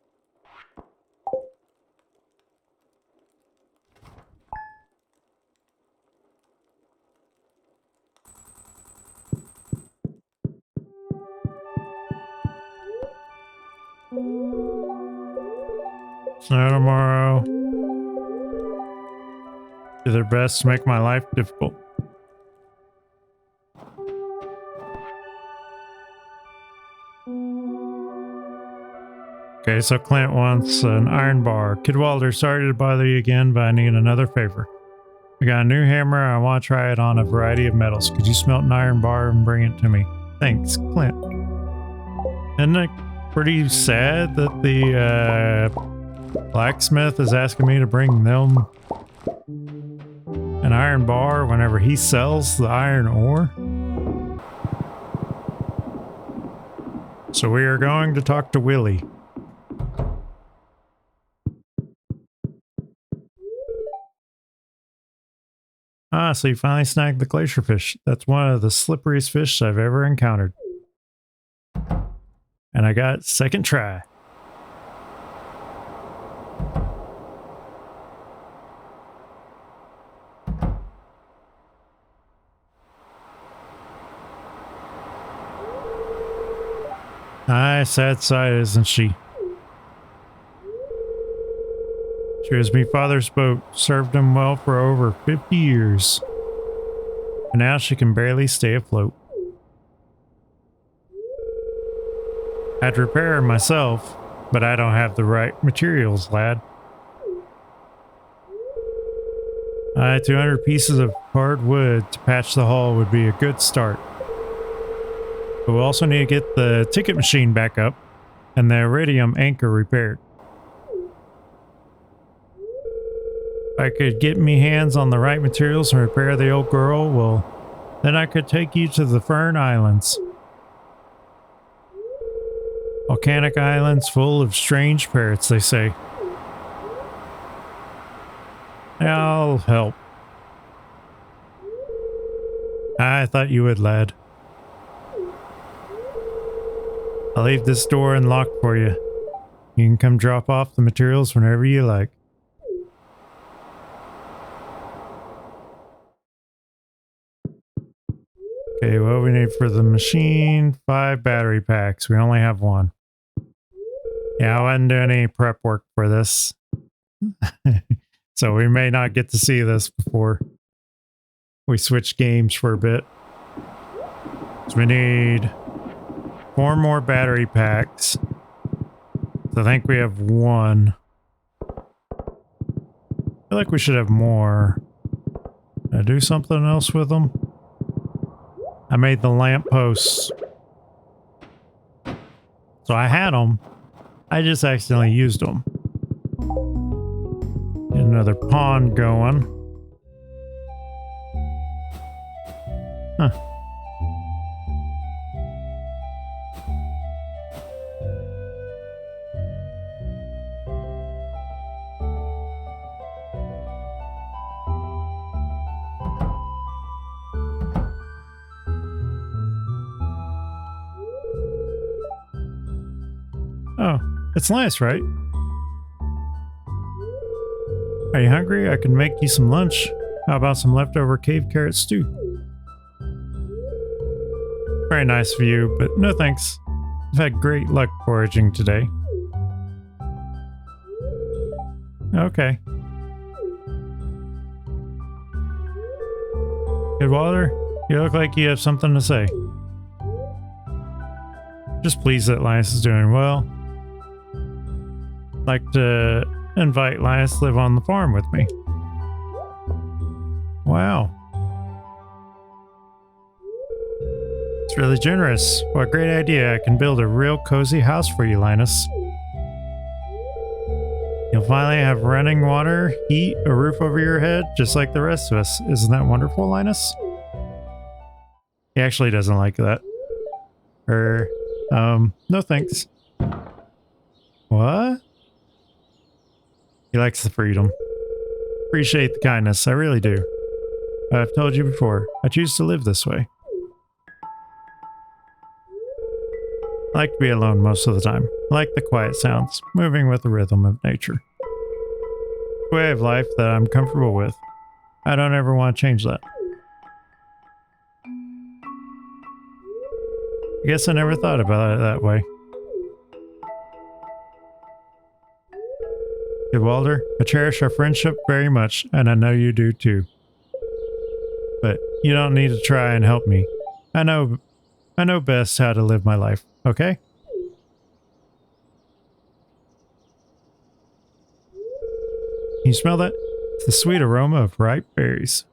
Snow tomorrow. Do their best to make my life difficult. Okay, so Clint wants an iron bar. Kid Walter, sorry to bother you again, but I need another favor. I got a new hammer. I want to try it on a variety of metals. Could you smelt an iron bar and bring it to me? Thanks, Clint. Isn't it pretty sad that the blacksmith is asking me to bring them an iron bar whenever he sells the iron ore? So we are going to talk to Willie. Ah, so you finally snagged the glacier fish. That's one of the slipperiest fish I've ever encountered. And I got second try. Aye, sad sight, isn't she? She was me father's boat, served him well for over 50 years. And now she can barely stay afloat. I'd repair her myself, but I don't have the right materials, lad. 200 pieces of hard wood to patch the hull would be a good start. But we'll also need to get the ticket machine back up and the iridium anchor repaired. If I could get me hands on the right materials and repair the old girl, well, then I could take you to the Fern Islands. Volcanic islands full of strange parrots, they say. I'll help. I thought you would, lad. I'll leave this door unlocked for you. You can come drop off the materials whenever you like. Okay, what we need for the machine? 5 battery packs. We only have 1. Yeah, I wasn't doing any prep work for this. So we may not get to see this before we switch games for a bit. So we need 4 more battery packs. So I think we have 1. I feel like we should have more. Did I do something else with them? I made the lamp posts. So I had them. I just accidentally used them. Get another pond going. Huh. Oh, it's Linus, right? Are you hungry? I can make you some lunch. How about some leftover cave carrot stew? Very nice of you, but no thanks. I've had great luck foraging today. Okay. Good Walter, you look like you have something to say. Just pleased that Linus is doing well. Like to invite Linus to live on the farm with me. Wow. It's really generous. What a great idea. I can build a real cozy house for you, Linus. You'll finally have running water, heat, a roof over your head, just like the rest of us. Isn't that wonderful, Linus? He actually doesn't like that. No thanks. What? He likes the freedom. Appreciate the kindness, I really do. I've told you before, I choose to live this way. I like to be alone most of the time. I like the quiet sounds, moving with the rhythm of nature. It's a way of life that I'm comfortable with. I don't ever want to change that. I guess I never thought about it that way. Good Walter, I cherish our friendship very much, and I know you do too. But you don't need to try and help me. I know best how to live my life, okay? Can you smell that? It's the sweet aroma of ripe berries.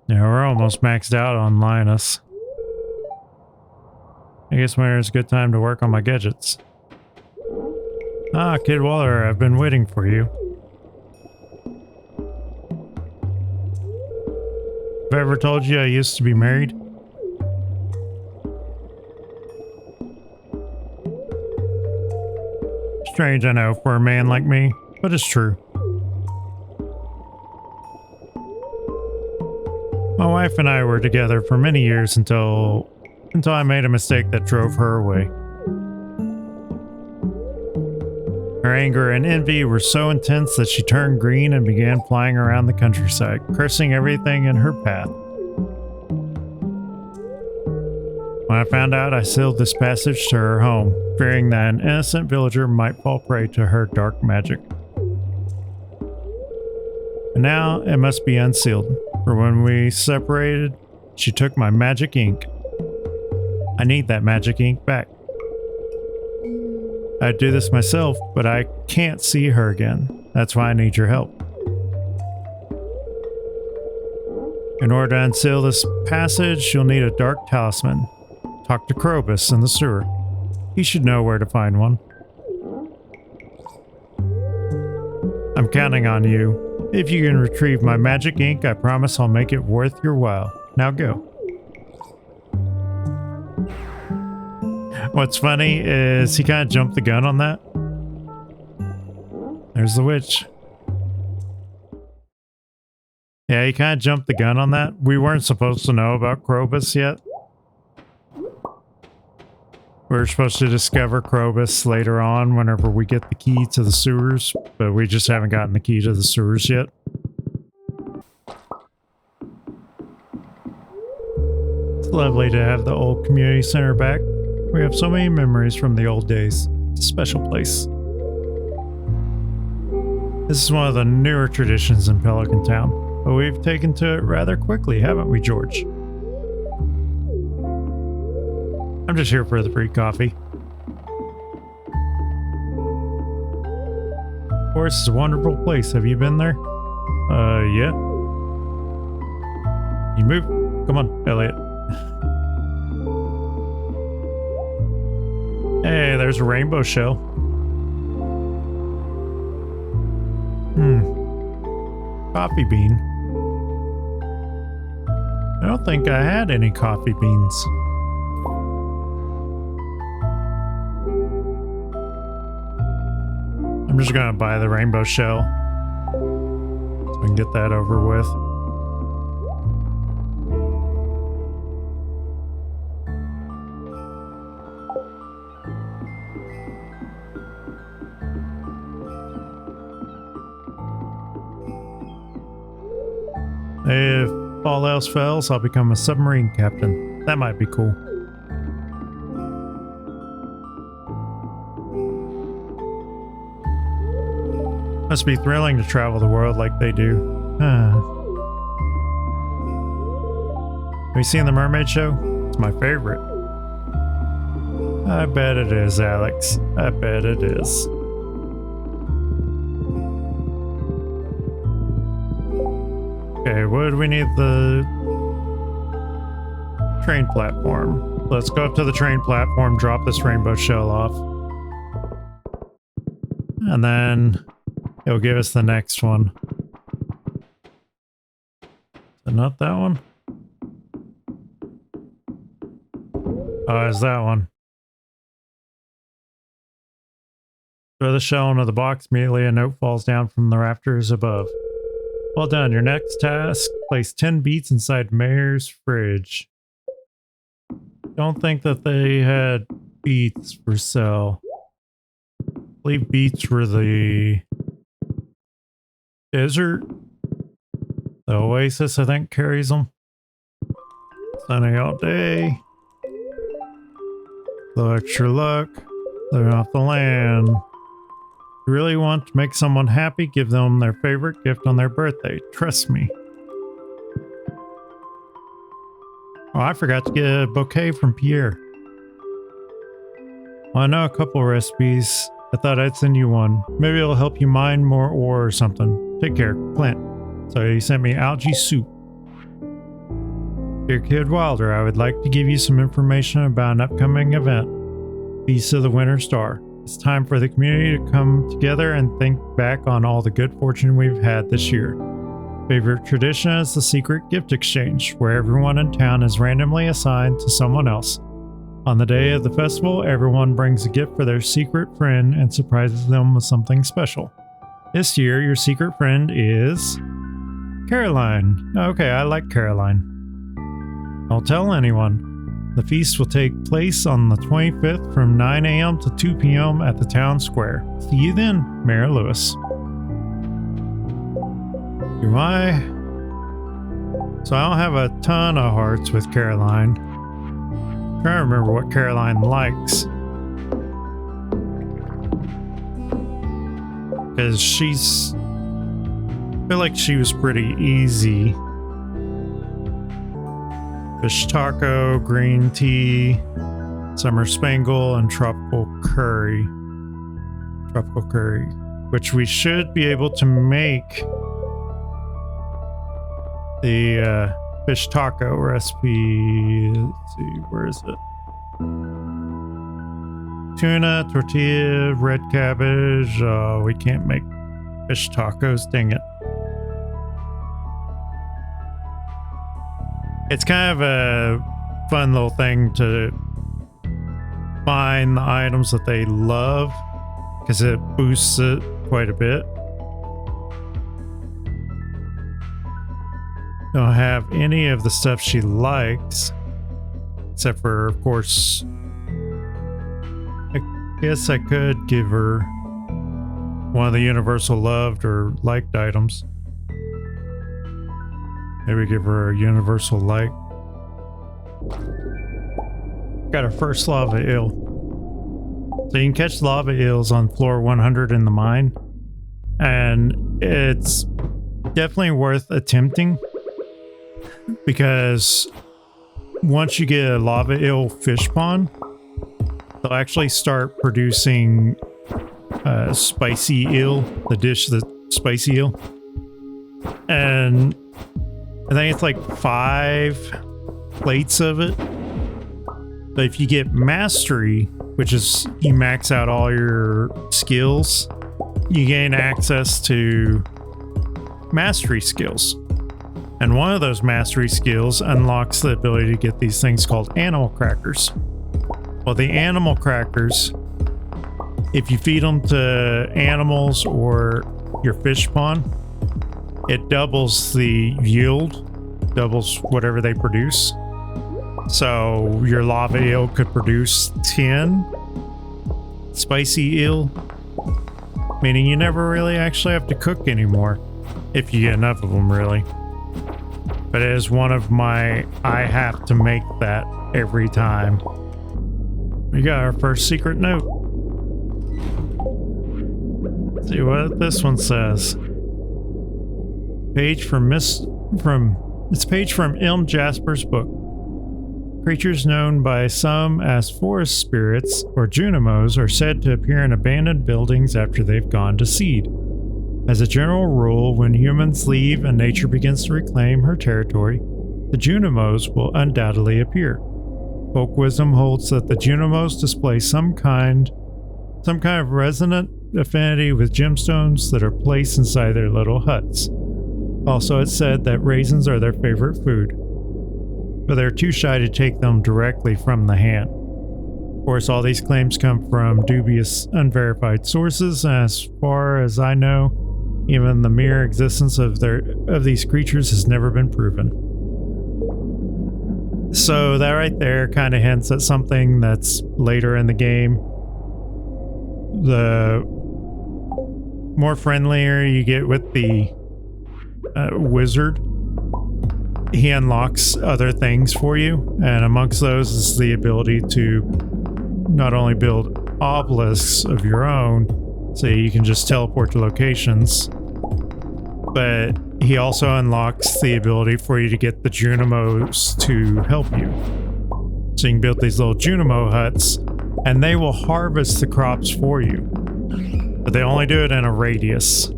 Yeah, we're almost maxed out on Linus. I guess winter's a good time to work on my gadgets. Ah, Kid Waller, I've been waiting for you. Have I ever told you I used to be married? Strange, I know, for a man like me, but it's true. My wife and I were together for many years until I made a mistake that drove her away. Her anger and envy were so intense that she turned green and began flying around the countryside, cursing everything in her path. When I found out, I sealed this passage to her home, fearing that an innocent villager might fall prey to her dark magic. And now it must be unsealed, for when we separated, she took my magic ink. I need that magic ink back. I'd do this myself, but I can't see her again. That's why I need your help. In order to unseal this passage, you'll need a dark talisman. Talk to Krobus in the sewer. He should know where to find one. I'm counting on you. If you can retrieve my magic ink, I promise I'll make it worth your while. Now go. What's funny is he kind of jumped the gun on that. There's the witch. Yeah, he kind of jumped the gun on that. We weren't supposed to know about Krobus yet. We were supposed to discover Krobus later on whenever we get the key to the sewers, but we just haven't gotten the key to the sewers yet. It's lovely to have the old community center back. We have so many memories from the old days. It's a special place. This is one of the newer traditions in Pelican Town, but we've taken to it rather quickly, haven't we, George? I'm just here for the free coffee. Of course, it's a wonderful place. Have you been there? Yeah. You move? Come on, Elliot. Hey, there's a rainbow shell. Coffee bean. I don't think I had any coffee beans. I'm just gonna buy the rainbow shell. We can get that over with. If all else fails, I'll become a submarine captain. That might be cool. Must be thrilling to travel the world like they do. Have you seen the Mermaid Show? It's my favorite. I bet it is, Alex. I bet it is. Okay, what do we need? The train platform. Let's go up to the train platform, drop this rainbow shell off. And then it'll give us the next one. Is it not that one? Oh, it's that one. Throw the shell into the box. Immediately a note falls down from the rafters above. Well done. Your next task, place 10 beets inside Mayor's fridge. Don't think that they had beets for sale. I believe beets were the desert. The oasis, I think, carries them. Sunny all day. Little extra luck. Living off the land. You really want to make someone happy, give them their favorite gift on their birthday. Trust me. Oh, I forgot to get a bouquet from Pierre. Well, I know a couple recipes. I thought I'd send you one. Maybe it'll help you mine more ore or something. Take care, Clint. So he sent me algae soup. Dear Kid Wilder, I would like to give you some information about an upcoming event. Feast of the Winter Star. It's time for the community to come together and think back on all the good fortune we've had this year. Favorite tradition is the secret gift exchange, where everyone in town is randomly assigned to someone else. On the day of the festival, everyone brings a gift for their secret friend and surprises them with something special. This year, your secret friend is Caroline. Okay, I like Caroline. Don't tell anyone. The feast will take place on the 25th from 9 a.m. to 2 p.m. at the town square. See you then, Mayor Lewis. Do I? So I don't have a ton of hearts with Caroline. I'm trying to remember what Caroline likes. Because she's... I feel like she was pretty easy. Fish taco, green tea, summer spangle, and tropical curry. Tropical curry, which we should be able to make the fish taco recipe. Let's see, where is it? Tuna, tortilla, red cabbage. We can't make fish tacos, dang it. It's kind of a fun little thing to find the items that they love, because it boosts it quite a bit. Don't have any of the stuff she likes, except for, of course, I guess I could give her one of the universal loved or liked items. Maybe give her a universal like. Got our first lava eel. So you can catch lava eels on floor 100 in the mine. And it's definitely worth attempting. Because once you get a lava eel fish pond, they'll actually start producing spicy eel. The dish, the spicy eel. And I think it's like 5 plates of it. But if you get mastery, which is you max out all your skills, you gain access to mastery skills. And one of those mastery skills unlocks the ability to get these things called animal crackers. Well, the animal crackers, if you feed them to animals or your fish pond, it doubles the yield, doubles whatever they produce. So your lava eel could produce 10 spicy eel, meaning you never really actually have to cook anymore if you get enough of them, really. But it is one of my, I have to make that every time. We got our first secret note. Let's see what this one says. Page from it's page from Ilm Jasper's book. Creatures known by some as forest spirits or junimos are said to appear in abandoned buildings after they've gone to seed. As a general rule, when humans leave and nature begins to reclaim her territory, the junimos will undoubtedly appear. Folk wisdom holds that the junimos display some kind of resonant affinity with gemstones that are placed inside their little huts. Also, it's said that raisins are their favorite food, but they're too shy to take them directly from the hand. Of course, all these claims come from dubious, unverified sources, and as far as I know, even the mere existence of these creatures has never been proven. So that right there kind of hints at something that's later in the game. The more friendlier you get with the wizard, he unlocks other things for you, and amongst those is the ability to not only build obelisks of your own, so you can just teleport to locations, but he also unlocks the ability for you to get the junimos to help you. So you can build these little junimo huts, and they will harvest the crops for you, but they only do it in a radius.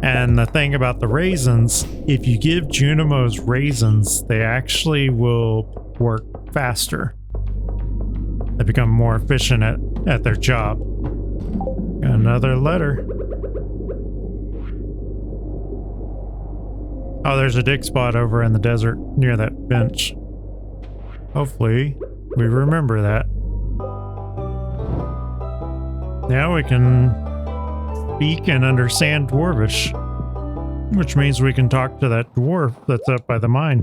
And the thing about the raisins, if you give junimos raisins, they actually will work faster. They become more efficient at their job. Got another letter. Oh, there's a dig spot over in the desert near that bench. Hopefully, we remember that. Now we can speak and understand Dwarvish, which means we can talk to that dwarf that's up by the mine.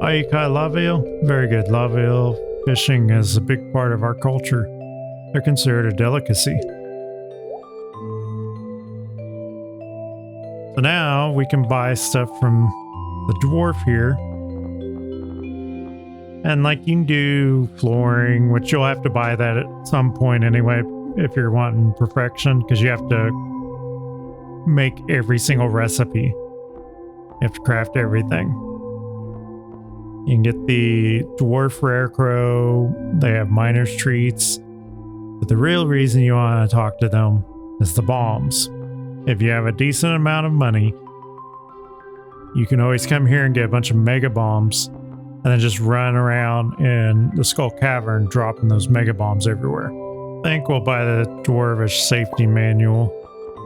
Aikai lava eel? Very good. Lava eel fishing is a big part of our culture. They're considered a delicacy. So now we can buy stuff from the dwarf here. And like you can do flooring, which you'll have to buy that at some point anyway if you're wanting perfection, because you have to make every single recipe. You have to craft everything. You can get the dwarf rare crow. They have miner's treats. But the real reason you want to talk to them is the bombs. If you have a decent amount of money, you can always come here and get a bunch of mega bombs and then just run around in the Skull Cavern dropping those mega bombs everywhere. I think we'll buy the Dwarvish safety manual,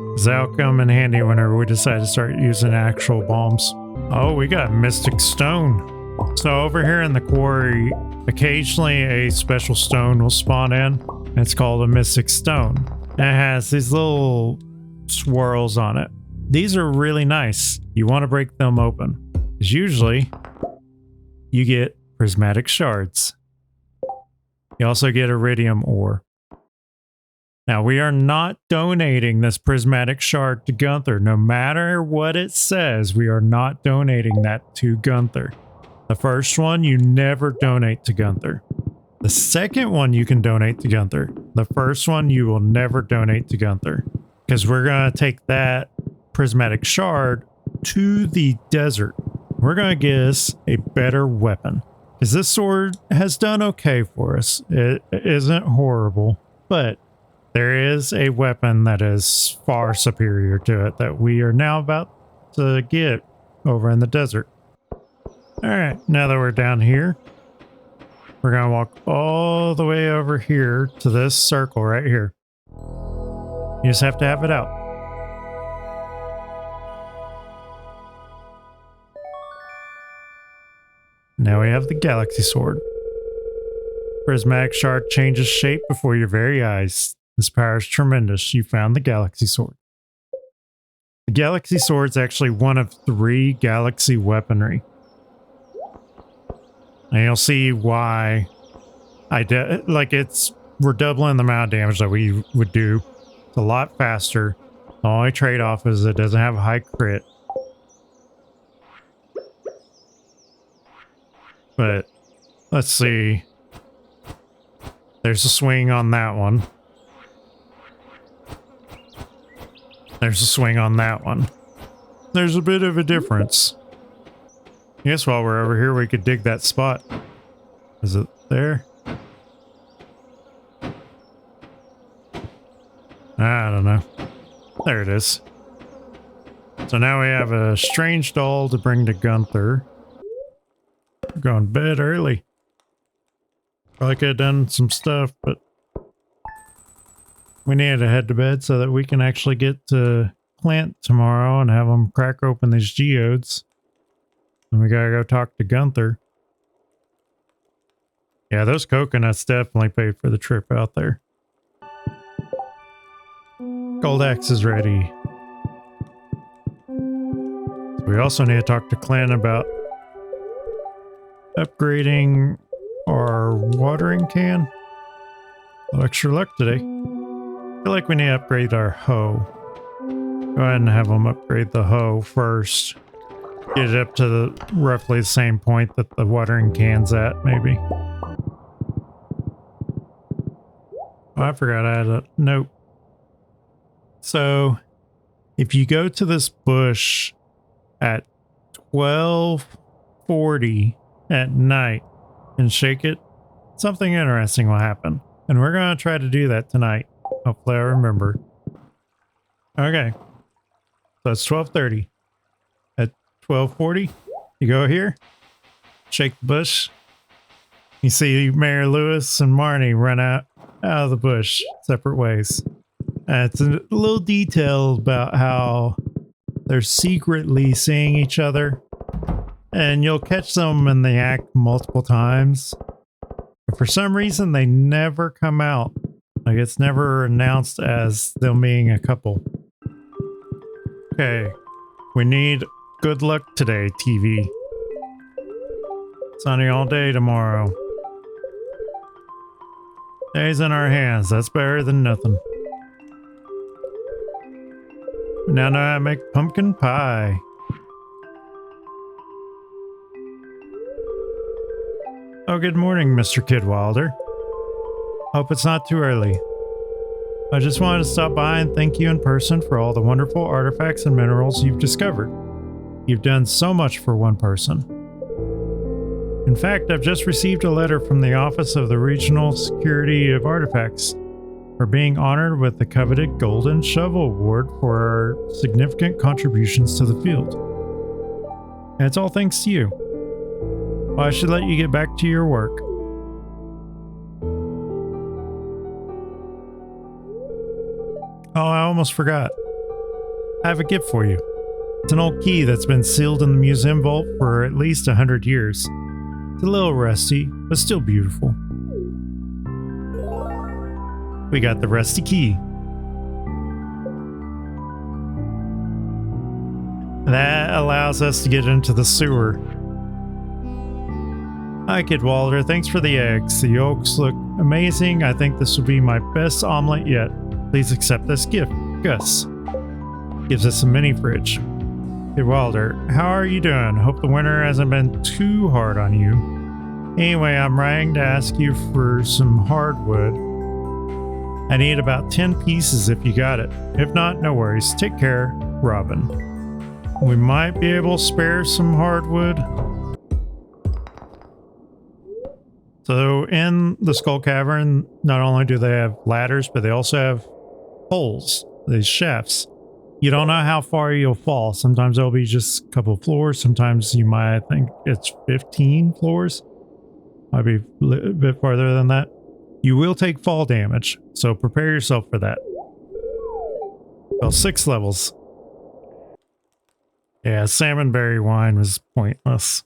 because that'll come in handy whenever we decide to start using actual bombs. Oh, we got mystic stone. So over here in the quarry, occasionally a special stone will spawn in, and it's called a mystic stone. And it has these little swirls on it. These are really nice. You want to break them open, because usually you get prismatic shards. You also get iridium ore. Now, we are not donating this prismatic shard to Gunther. No matter what it says, we are not donating that to Gunther. The first one, you never donate to Gunther. The second one, you can donate to Gunther. The first one, you will never donate to Gunther, because we're going to take that prismatic shard to the desert. We're going to get us a better weapon, because this sword has done okay for us. It isn't horrible, but there is a weapon that is far superior to it that we are now about to get over in the desert. All right, now that we're down here, we're going to walk all the way over here to this circle right here. You just have to have it out. Now we have the Galaxy Sword. Prismatic shard changes shape before your very eyes. This power is tremendous. You found the Galaxy Sword. The Galaxy Sword's actually one of 3 Galaxy weaponry. And you'll see why we're doubling the amount of damage that we would do. It's a lot faster. The only trade-off is it doesn't have a high crit. But let's see. There's a swing on that one. There's a swing on that one. There's a bit of a difference. I guess while we're over here, we could dig that spot. Is it there? I don't know. There it is. So now we have a strange doll to bring to Gunther. We're going to bed early. Probably could have done some stuff, but we needed to head to bed so that we can actually get to plant tomorrow and have them crack open these geodes. And we gotta go talk to Gunther. Yeah, those coconuts definitely paid for the trip out there. Gold axe is ready. So we also need to talk to Clint about upgrading our watering can. No extra luck today. I feel like we need to upgrade our hoe. Go ahead and have them upgrade the hoe first. Get it up to the roughly the same point that the watering can's at, maybe. Oh, I forgot I had a note. So, if you go to this bush at 12:40 at night and shake it, something interesting will happen. And we're going to try to do that tonight. Hopefully I remember. Okay. So it's 12:30. At 12:40, you go here, shake the bush. You see Mayor Lewis and Marnie run out of the bush separate ways. And it's a little detail about how they're secretly seeing each other. And you'll catch them in the act multiple times. But for some reason, they never come out. Like, it's never announced as them being a couple. Okay. We need good luck today, TV. Sunny all day tomorrow. Days in our hands. That's better than nothing. We now know how to make pumpkin pie. Oh, good morning, Mr. Kidwilder. Hope it's not too early. I just wanted to stop by and thank you in person for all the wonderful artifacts and minerals you've discovered. You've done so much for one person. In fact, I've just received a letter from the Office of the Regional Security of Artifacts for being honored with the coveted Golden Shovel Award for our significant contributions to the field. And it's all thanks to you. Well, I should let you get back to your work. Oh, I almost forgot. I have a gift for you. It's an old key that's been sealed in the museum vault for at least 100 years. It's a little rusty, but still beautiful. We got the rusty key. That allows us to get into the sewer. Hi, Kidwalder. Thanks for the eggs. The yolks look amazing. I think this will be my best omelet yet. Please accept this gift. Gus gives us a mini fridge. Kidwalder, how are you doing? Hope the winter hasn't been too hard on you. Anyway, I'm writing to ask you for some hardwood. I need about 10 pieces if you got it. If not, no worries. Take care, Robin. We might be able to spare some hardwood. So in the Skull Cavern, not only do they have ladders, but they also have holes, these shafts. You don't know how far you'll fall. Sometimes it'll be just a couple of floors. Sometimes you might think it's 15 floors. Might be a bit farther than that. You will take fall damage, so prepare yourself for that. Well, 6 levels. Yeah, salmonberry wine was pointless.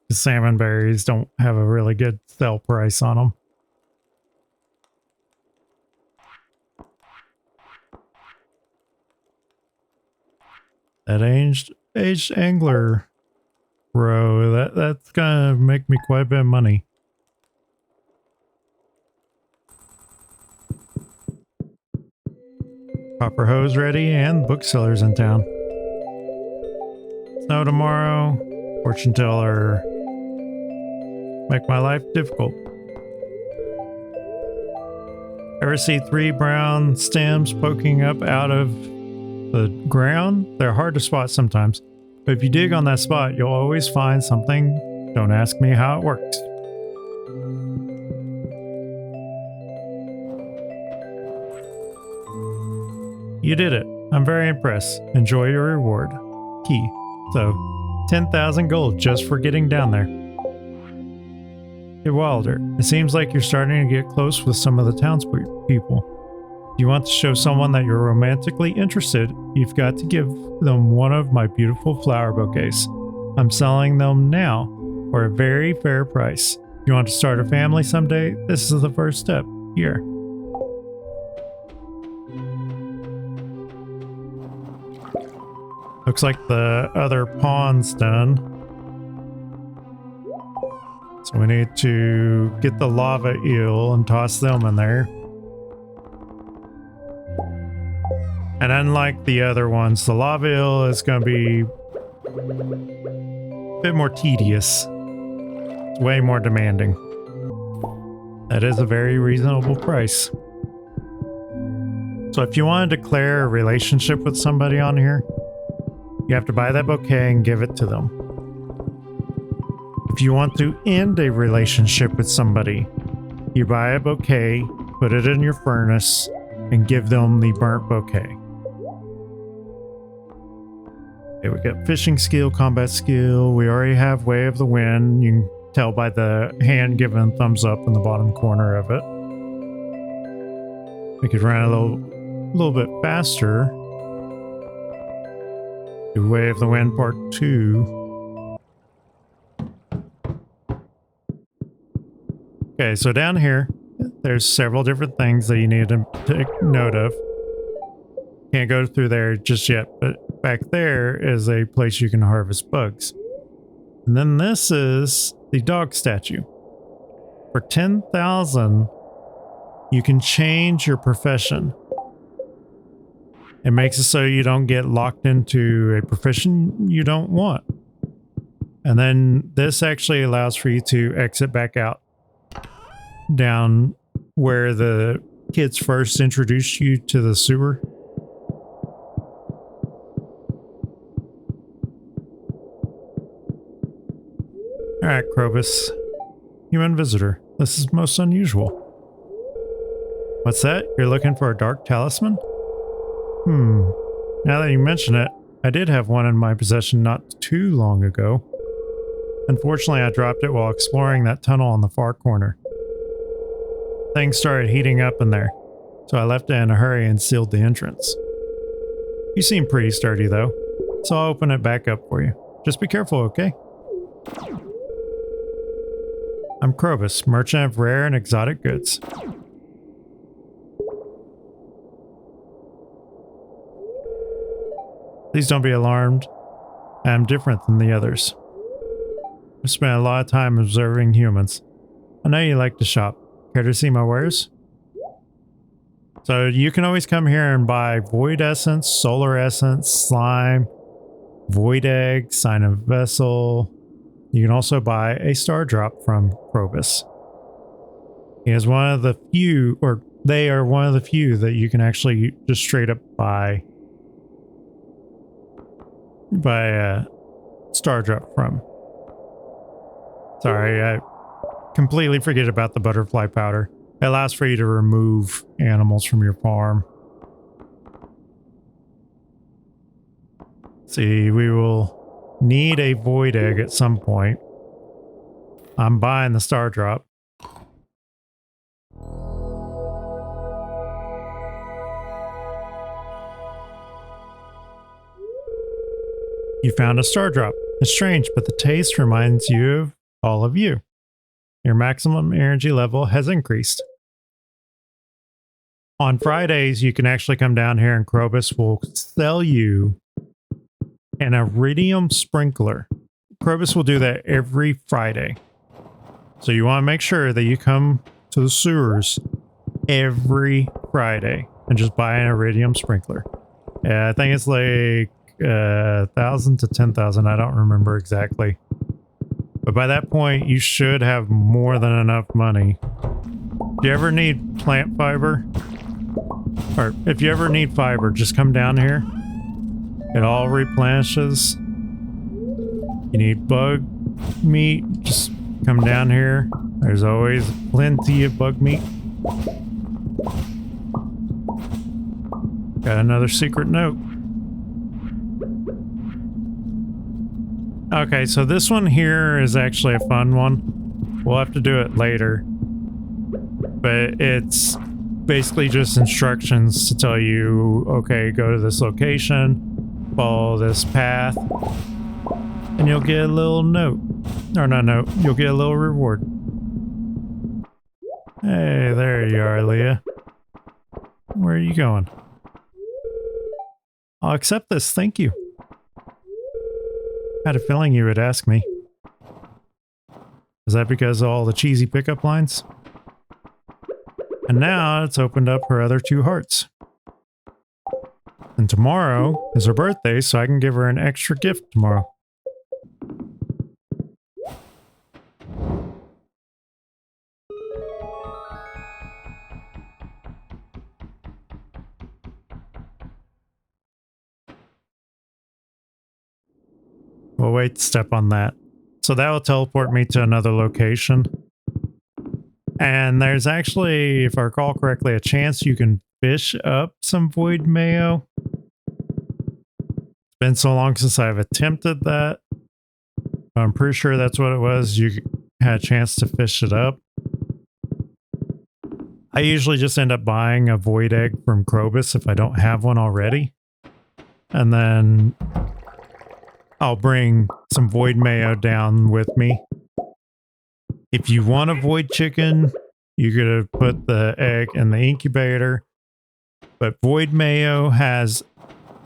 The salmon berries don't have a really good sell price on them. That aged angler row, that's gonna make me quite a bit of money. Copper hose ready and booksellers in town. Snow tomorrow. Fortune teller. Make my life difficult. Ever see 3 brown stems poking up out of the ground? They're hard to spot sometimes, but if you dig on that spot, you'll always find something. Don't ask me how it works. You did it. I'm very impressed. Enjoy your reward. Key. So, 10,000 gold just for getting down there. Hey Wilder, it seems like you're starting to get close with some of the townspeople. If you want to show someone that you're romantically interested, you've got to give them one of my beautiful flower bouquets. I'm selling them now for a very fair price. If you want to start a family someday, this is the first step. Here. Looks like the other pawn's done. So we need to get the lava eel and toss them in there. And unlike the other ones, the lava eel is going to be a bit more tedious. It's way more demanding. That is a very reasonable price. So if you want to declare a relationship with somebody on here, you have to buy that bouquet and give it to them. If you want to end a relationship with somebody, you buy a bouquet, put it in your furnace, and give them the burnt bouquet. Okay, we got fishing skill, combat skill. We already have Way of the Wind. You can tell by the hand giving thumbs up in the bottom corner of it. We could run a little bit faster. Do Way of the Wind Part 2. Okay, so down here, there's several different things that you need to take note of. Can't go through there just yet, but back there is a place you can harvest bugs. And then this is the dog statue. For 10,000, you can change your profession. It makes it so you don't get locked into a profession you don't want. And then this actually allows for you to exit back out down where the kids first introduced you to the sewer. Alright, Krobus. Human visitor. This is most unusual. What's that? You're looking for a dark talisman? Now that you mention it, I did have one in my possession not too long ago. Unfortunately, I dropped it while exploring that tunnel on the far corner. Things started heating up in there, so I left it in a hurry and sealed the entrance. You seem pretty sturdy though, so I'll open it back up for you. Just be careful, okay? I'm Krobus, merchant of rare and exotic goods. Please don't be alarmed. I am different than the others. I've spent a lot of time observing humans. I know you like to shop. Care to see my wares? So you can always come here and buy void essence, solar essence, slime, void egg, sign of vessel. You can also buy a star drop from Krobus. He is one of the few, or they are one of the few that you can actually just straight up buy a star drop from. Sorry, I completely forget about the butterfly powder. It allows for you to remove animals from your farm. See, we will need a void egg at some point. I'm buying the star drop. You found a star drop. It's strange, but the taste reminds you of all of you. Your maximum energy level has increased. On Fridays, you can actually come down here and Krobus will sell you an iridium sprinkler. Krobus will do that every Friday. So you want to make sure that you come to the sewers every Friday and just buy an iridium sprinkler. Yeah, I think it's like 1,000 to 10,000. I don't remember exactly. But by that point, you should have more than enough money. If you ever need plant fiber, or if you ever need fiber, just come down here. It all replenishes. You need bug meat, just come down here. There's always plenty of bug meat. Got another secret note. Okay, so this one here is actually a fun one. We'll have to do it later. But it's basically just instructions to tell you, okay, go to this location, follow this path, and you'll get a little note. Or not note, you'll get a little reward. Hey, there you are, Leah. Where are you going? I'll accept this, thank you. Had a feeling you would ask me. Is that because of all the cheesy pickup lines? And now it's opened up her other 2 hearts. And tomorrow is her birthday, so I can give her an extra gift tomorrow. We'll wait to step on that. So that will teleport me to another location. And there's actually, if I recall correctly, a chance you can fish up some void mayo. It's been so long since I've attempted that. I'm pretty sure that's what it was. You had a chance to fish it up. I usually just end up buying a void egg from Krobus if I don't have one already. And then I'll bring some void mayo down with me. If you want a void chicken, you're going to put the egg in the incubator. But void mayo has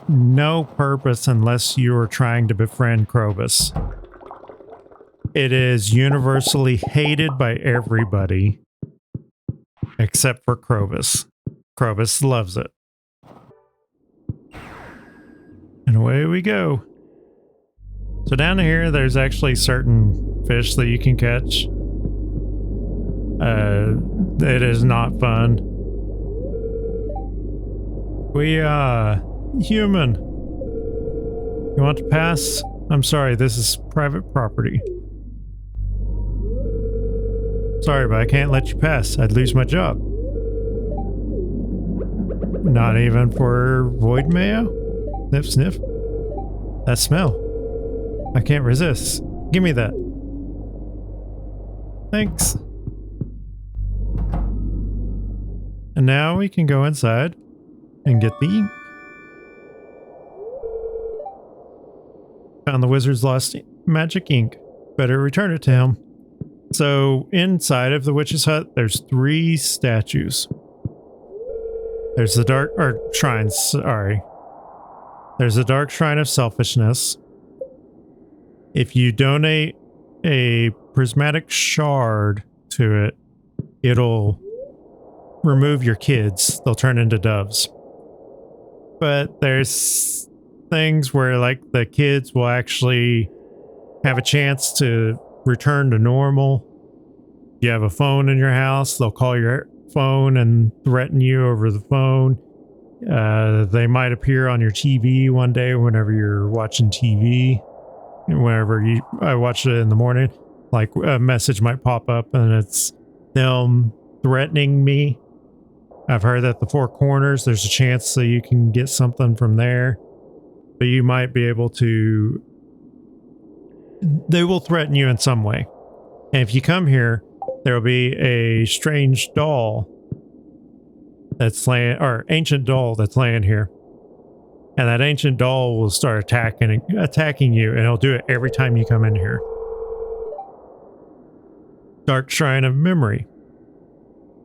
no purpose unless you are trying to befriend Krobus. It is universally hated by everybody except for Krobus. Krobus loves it. And away we go. So down here, there's actually certain fish that you can catch. It is not fun. We, human. You want to pass? I'm sorry, this is private property. Sorry, but I can't let you pass. I'd lose my job. Not even for void mayo? Sniff, sniff. That smell. I can't resist. Give me that. Thanks. And now we can go inside and get the ink. Found the wizard's lost magic ink. Better return it to him. So inside of the witch's hut, there's 3 statues. There's the dark, or shrines, sorry. There's the dark shrine of selfishness. If you donate a prismatic shard to it, it'll remove your kids. They'll turn into doves. But there's things where like the kids will actually have a chance to return to normal. You have a phone in your house, they'll call your phone and threaten you over the phone. They might appear on your TV one day whenever you're watching TV. Whenever I watch it in the morning, like a message might pop up and it's them threatening me. I've heard that the 4 corners, there's a chance that you can get something from there, but you might be able to, they will threaten you in some way. And if you come here, there will be a strange doll that's laying, or ancient doll that's laying here. And that ancient doll will start attacking you, and it'll do it every time you come in here. Dark Shrine of Memory.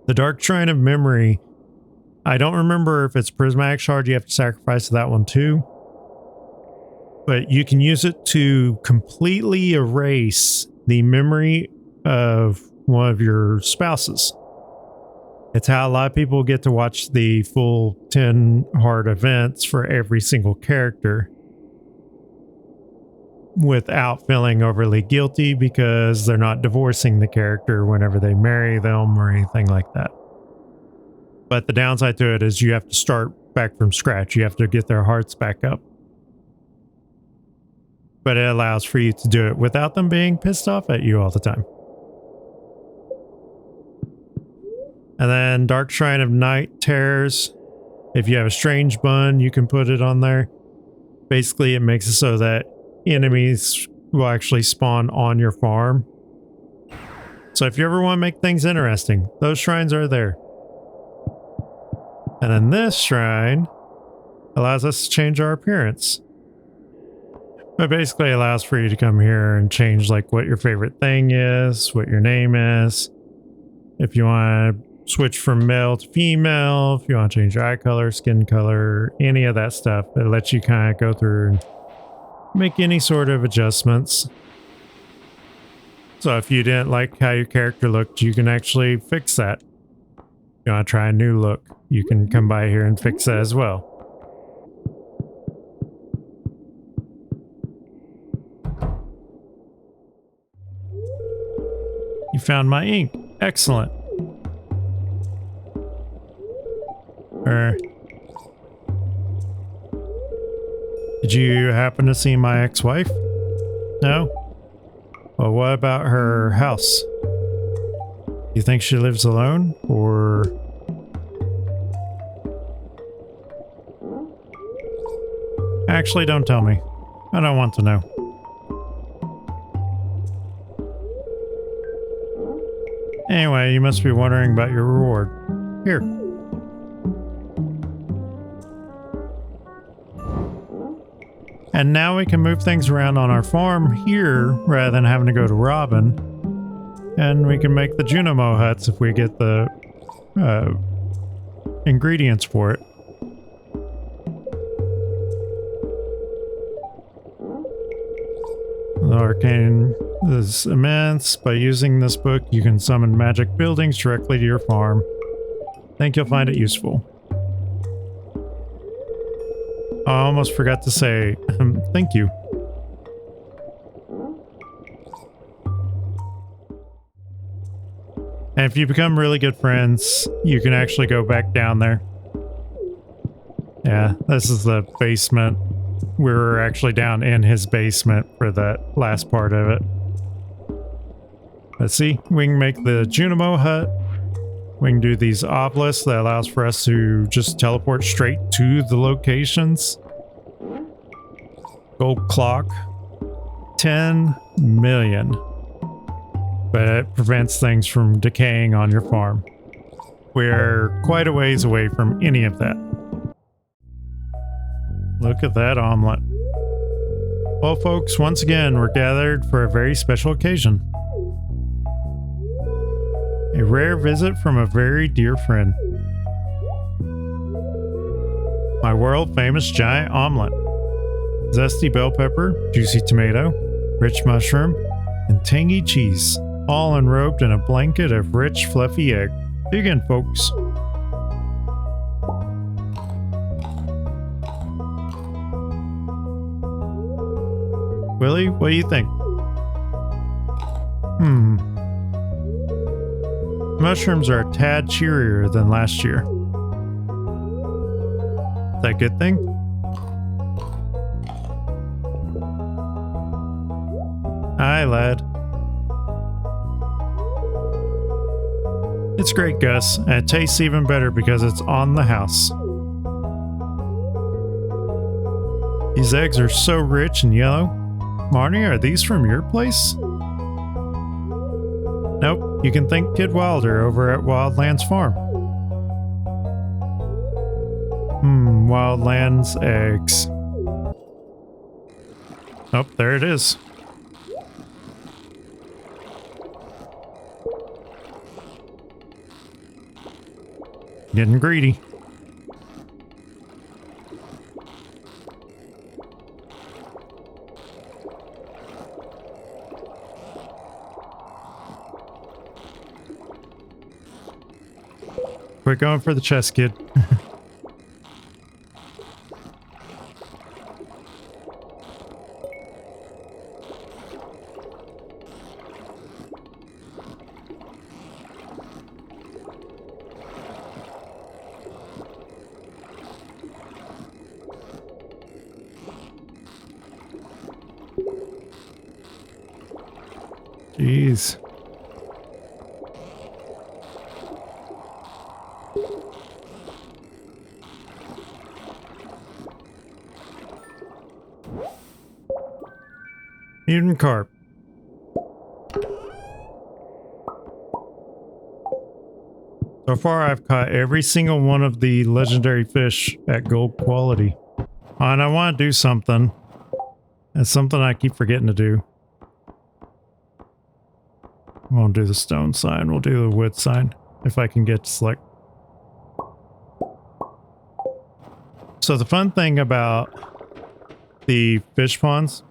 The Dark Shrine of Memory, I don't remember if it's prismatic shard you have to sacrifice to that one too. but you can use it to completely erase the memory of one of your spouses. It's how a lot of people get to watch the full 10 hard events for every single character without feeling overly guilty because they're not divorcing the character whenever they marry them or anything like that. But the downside to it is you have to start back from scratch. You have to get their hearts back up. But it allows for you to do it without them being pissed off at you all the time. And then Dark Shrine of Night Terrors. If you have a strange bun, you can put it on there. Basically, it makes it so that enemies will actually spawn on your farm. So if you ever want to make things interesting, those shrines are there. And then this shrine allows us to change our appearance. It basically allows for you to come here and change like what your favorite thing is, what your name is. If you want to switch from male to female, if you want to change your eye color, skin color, any of that stuff, it lets you kind of go through and make any sort of adjustments. So if you didn't like how your character looked, you can actually fix that. If you want to try a new look, you can come by here and fix that as well. You found my ink. Excellent. Did you happen to see my ex-wife? No? Well, what about her house? You think she lives alone, or... Actually, don't tell me. I don't want to know. Anyway, you must be wondering about your reward. Here. And now we can move things around on our farm here rather than having to go to Robin. And we can make the Junimo huts if we get the ingredients for it. The arcane is immense. By using this book, you can summon magic buildings directly to your farm. Think you'll find it useful. I almost forgot to say thank you. And if you become really good friends, you can actually go back down there. Yeah, this is the basement. We were actually down in his basement for that last part of it. Let's see, we can make the Junimo hut. We can do these obelisks that allows for us to just teleport straight to the locations. Gold clock. 10 million. But it prevents things from decaying on your farm. We're quite a ways away from any of that. Look at that omelet. Well, folks, once again, we're gathered for a very special occasion. A rare visit from a very dear friend. My world-famous giant omelet. Zesty bell pepper, juicy tomato, rich mushroom, and tangy cheese, all enrobed in a blanket of rich, fluffy egg. Dig in, folks. Willie, what do you think? Mushrooms are a tad cheerier than last year. Is that a good thing? Hi, lad. It's great, Gus, and it tastes even better because it's on the house. These eggs are so rich and yellow. Marnie, are these from your place? Nope, you can thank Kid Wilder over at Wildlands Farm. Wildlands eggs. Oh, there it is. Getting greedy. quit going for the chest, kid. Jeez. Mutant carp. So far, I've caught every single one of the legendary fish at gold quality. And I want to do something. It's something I keep forgetting to do. We won't do the stone sign. We'll do the wood sign if I can get to select. So the fun thing about the fish ponds,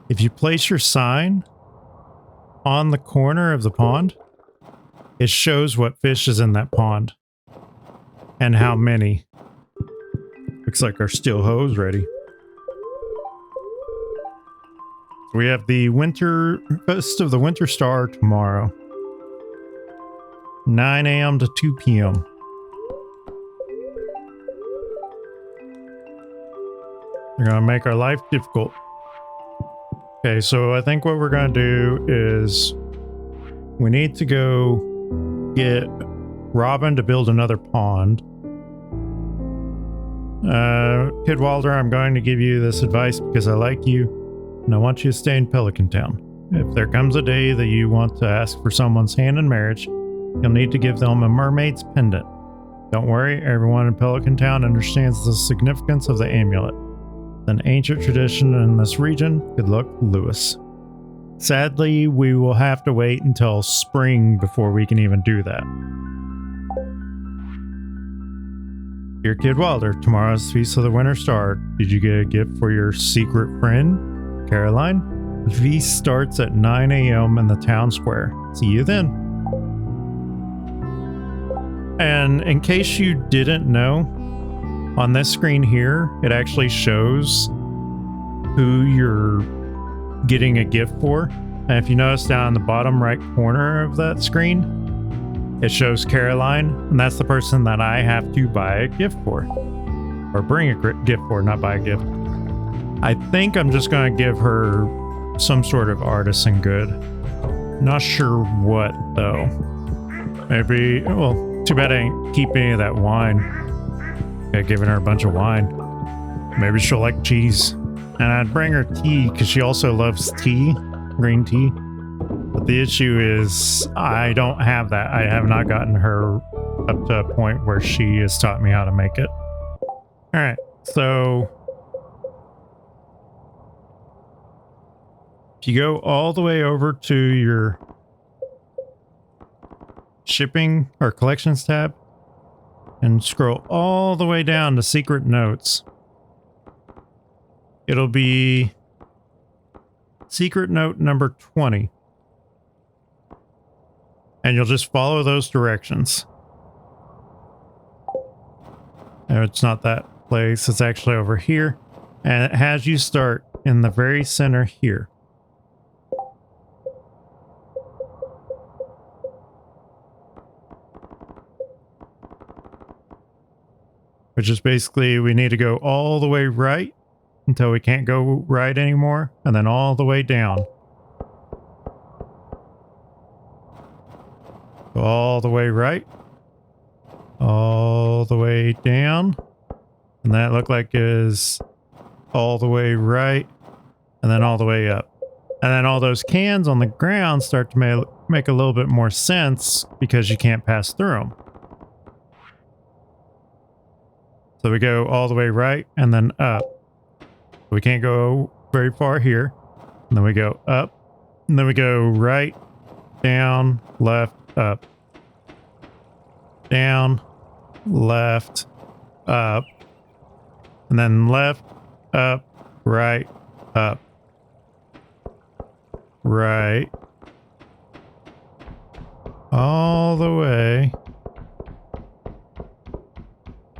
if you place your sign on the corner of the pond, it shows what fish is in that pond and how many. Looks like our steel hoe's ready. We have the Fest of the Winter Star tomorrow. 9 a.m. to 2 p.m. They're going to make our life difficult. Okay, so I think what we're going to do is we need to go get Robin to build another pond. Kid Walder, I'm going to give you this advice because I like you. And I want you to stay in Pelican Town. If there comes a day that you want to ask for someone's hand in marriage, you'll need to give them a mermaid's pendant. Don't worry, everyone in Pelican Town understands the significance of the amulet. It's an ancient tradition in this region. Good luck, Lewis. Sadly, we will have to wait until spring before we can even do that. Dear Kid Wilder, tomorrow's Feast of the Winter Star. Did you get a gift for your secret friend, Caroline? The feast starts at 9 a.m. in the town square. See you then. And in case you didn't know, on this screen here, it actually shows who you're getting a gift for. And if you notice down in the bottom right corner of that screen, it shows Caroline, and that's the person that I have to buy a gift for. Or bring a gift for, not buy a gift. I think I'm just going to give her some sort of artisan good. Not sure what, though. Maybe, well, too bad I ain't keep any of that wine. Yeah, giving her a bunch of wine. Maybe she'll like cheese. And I'd bring her tea, because she also loves tea, green tea. But the issue is, I don't have that. I have not gotten her up to a point where she has taught me how to make it. Alright, so if you go all the way over to your shipping or collections tab and scroll all the way down to secret notes, it'll be secret note number 20. And you'll just follow those directions. No, it's not that place. It's actually over here. And it has you start in the very center here. Which is basically we need to go all the way right until we can't go right anymore, and then all the way down. Go all the way right, all the way down, and that looked like is all the way right, and then all the way up. And then all those cans on the ground start to make a little bit more sense because you can't pass through them. So we go all the way right and then up. We can't go very far here. And then we go up. And then we go right, down, left, up. Down, left, up. And then left, up, right, up. Right. All the way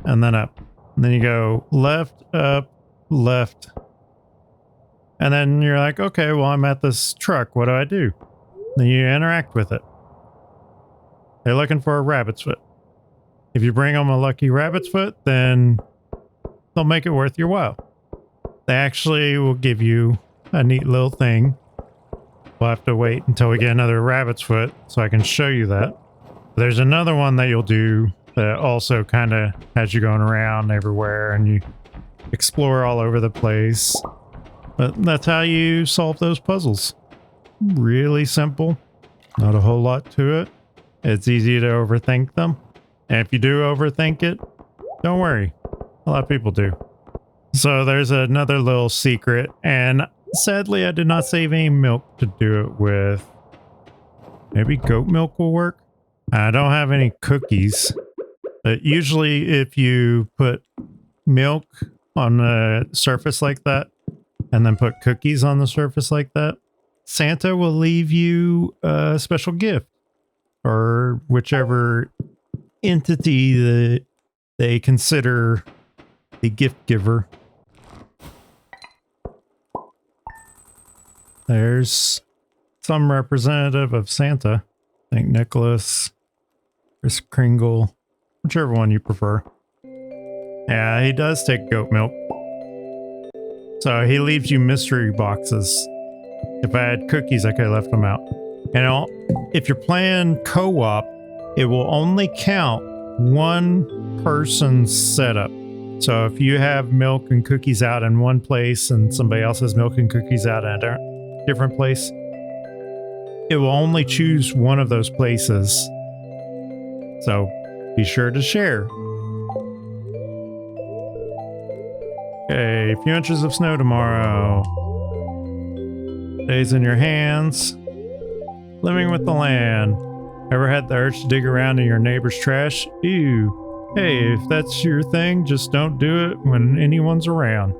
and then up. And then you go left, up, left. And then you're like, okay, well, I'm at this truck. What do I do? Then you interact with it. They're looking for a rabbit's foot. If you bring them a lucky rabbit's foot, then they'll make it worth your while. They actually will give you a neat little thing. We'll have to wait until we get another rabbit's foot so I can show you that. There's another one that you'll do that also kind of has you going around everywhere and you explore all over the place. But that's how you solve those puzzles. Really simple. Not a whole lot to it. It's easy to overthink them. And if you do overthink it, don't worry. A lot of people do. So there's another little secret, and sadly I did not save any milk to do it with. Maybe goat milk will work? I don't have any cookies. But usually if you put milk on a surface like that, and then put cookies on the surface like that, Santa will leave you a special gift. Or whichever entity that they consider the gift giver. There's some representative of Santa. St. Nicholas, Kris Kringle, whichever one you prefer. Yeah, he does take goat milk. So he leaves you mystery boxes. If I had cookies, I could have left them out. And if you're playing co-op, it will only count one person's setup. So if you have milk and cookies out in one place and somebody else has milk and cookies out in a different place, it will only choose one of those places. So be sure to share. Okay, a few inches of snow tomorrow. Days in your hands. Living with the land. Ever had the urge to dig around in your neighbor's trash? Ew. Hey, if that's your thing, just don't do it when anyone's around.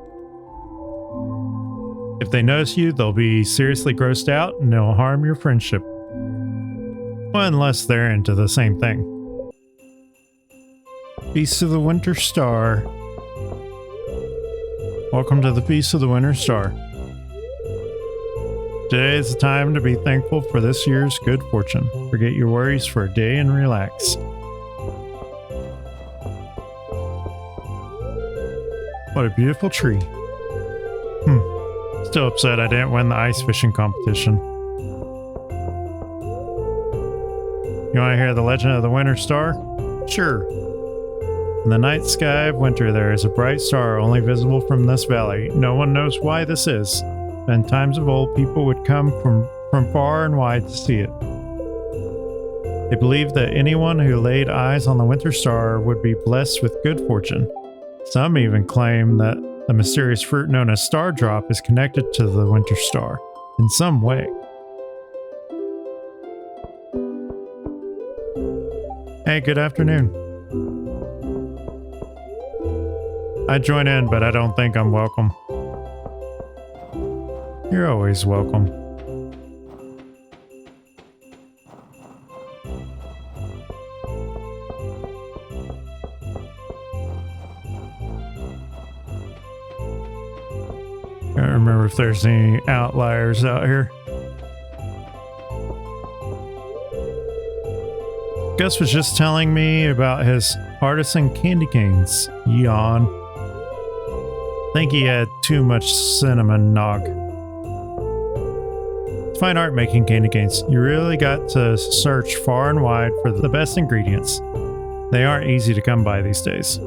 If they notice you, they'll be seriously grossed out and they'll harm your friendship. Well, unless they're into the same thing. Feast of the Winter Star. Welcome to the Feast of the Winter Star. Today is the time to be thankful for this year's good fortune. Forget your worries for a day and relax. What a beautiful tree. Still upset I didn't win the ice fishing competition. You want to hear the legend of the Winter Star? Sure. In the night sky of winter there is a bright star only visible from this valley. No one knows why this is. In times of old, people would come from far and wide to see it. They believed that anyone who laid eyes on the Winter Star would be blessed with good fortune. Some even claim that the mysterious fruit known as Star Drop is connected to the Winter Star in some way. Hey, good afternoon. I join in, but I don't think I'm welcome. You're always welcome. Can't remember if there's any outliers out here. Gus was just telling me about his artisan candy canes. Yawn. Think he had too much cinnamon nog. To find art making candy canes, you really got to search far and wide for the best ingredients. They aren't easy to come by these days.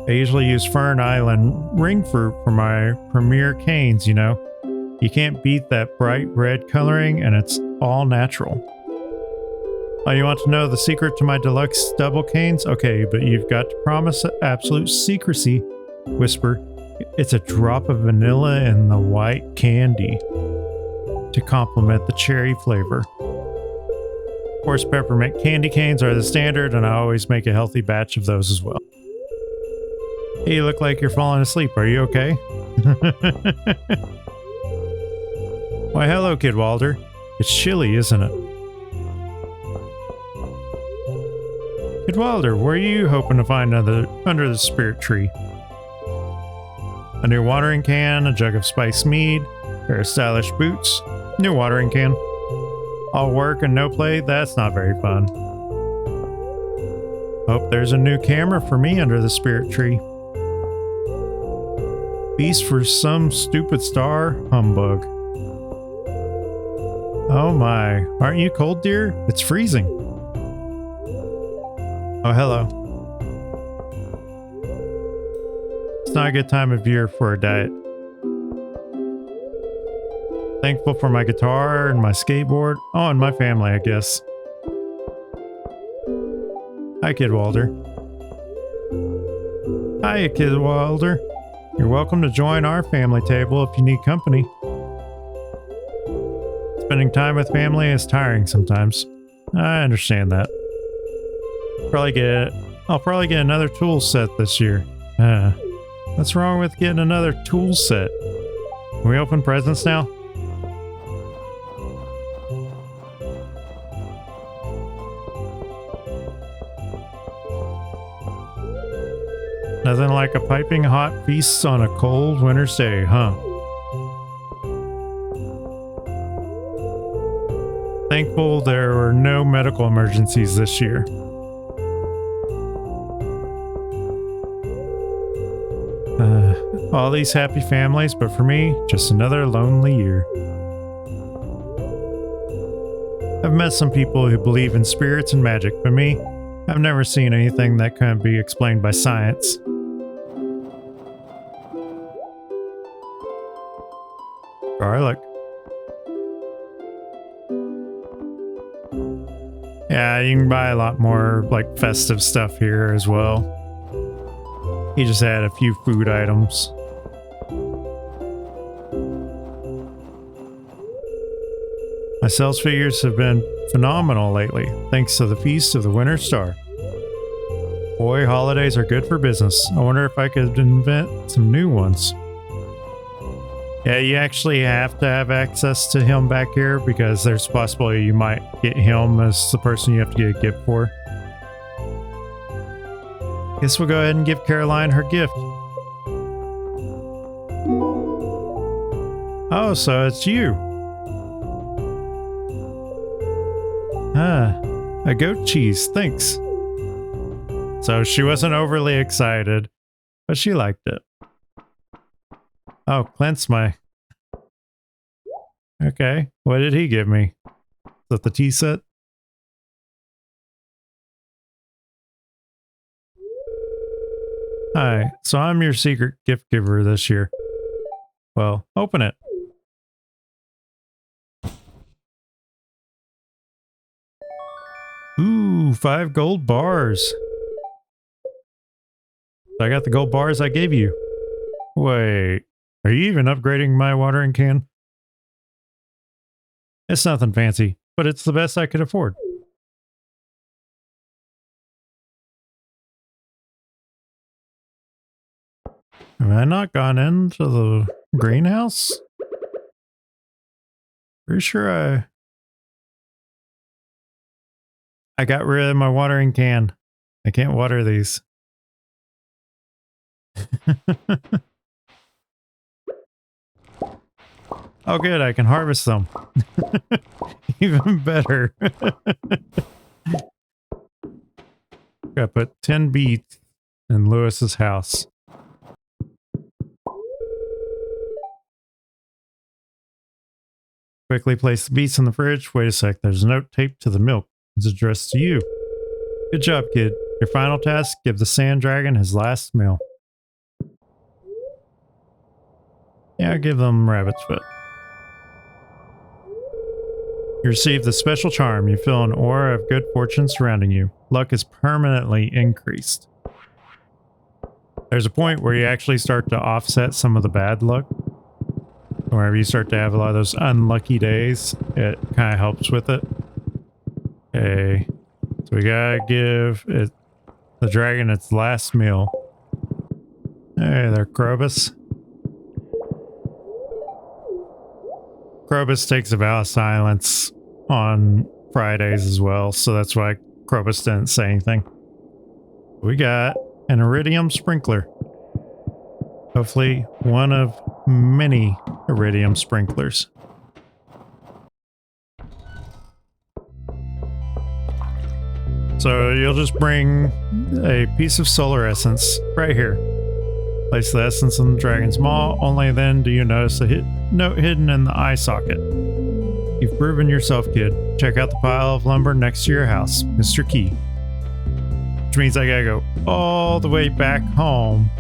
I usually use Fern Island ring fruit for my premier canes, you know. You can't beat that bright red coloring, and it's all natural. Oh, you want to know the secret to my deluxe double canes? Okay, but you've got to promise absolute secrecy. Whisper, it's a drop of vanilla in the white candy to complement the cherry flavor. Of course, peppermint candy canes are the standard, and I always make a healthy batch of those as well. Hey, you look like you're falling asleep. Are you okay? Why, hello, Kid Walder. It's chilly, isn't it? Kid Wilder, what are you hoping to find under the spirit tree? A new watering can, a jug of spiced mead, a pair of stylish boots, new watering can. All work and no play? That's not very fun. Hope there's a new camera for me under the spirit tree. Feast for some stupid star? Humbug. Oh my, aren't you cold, dear? It's freezing. Oh, hello. It's not a good time of year for a diet. Thankful for my guitar and my skateboard. Oh, and my family, I guess. Hi, Kid Wilder. Hi, Kid Wilder. You're welcome to join our family table if you need company. Spending time with family is tiring sometimes. I understand that. I'll probably get another tool set this year. What's wrong with getting another tool set? Can we open presents now? Nothing like a piping hot feast on a cold winter's day, huh? Thankful there were no medical emergencies this year. All these happy families, but for me, just another lonely year. I've met some people who believe in spirits and magic, but me, I've never seen anything that can't be explained by science. Garlic. Yeah, you can buy a lot more like festive stuff here as well. He just had a few food items. My sales figures have been phenomenal lately, thanks to the Feast of the Winter Star. Boy, holidays are good for business. I wonder if I could invent some new ones. Yeah, you actually have to have access to him back here because there's a possibility you might get him as the person you have to get a gift for. Guess we'll go ahead and give Caroline her gift. Oh, so it's you. A goat cheese, thanks. So she wasn't overly excited, but she liked it. Oh, Clint's my... Okay, what did he give me? Is that the tea set? Hi, so I'm your secret gift giver this year. Well, open it. Ooh, 5 gold bars. I got the gold bars I gave you. Wait, are you even upgrading my watering can? It's nothing fancy, but it's the best I could afford. Have I not gone into the greenhouse? Pretty sure I got rid of my watering can. I can't water these. Oh good, I can harvest them. Even better. Gotta put 10 beets in Lewis's house. Quickly place the beets in the fridge. Wait a sec, there's a note taped to the milk. It's addressed to you. Good job, kid. Your final task, give the sand dragon his last meal. Yeah, I'll give them rabbit's foot. You receive the special charm. You feel an aura of good fortune surrounding you. Luck is permanently increased. There's a point where you actually start to offset some of the bad luck. Whenever you start to have a lot of those unlucky days, it kind of helps with it. Okay, so we gotta give it the dragon its last meal. Hey there, Krobus. Krobus takes a vow of silence on Fridays as well, so that's why Krobus didn't say anything. We got an iridium sprinkler. Hopefully one of many iridium sprinklers. So you'll just bring a piece of solar essence right here. Place the essence in the dragon's maw. Only then do you notice a note hidden in the eye socket. You've proven yourself, kid. Check out the pile of lumber next to your house, Mr. Key. Which means I gotta go all the way back home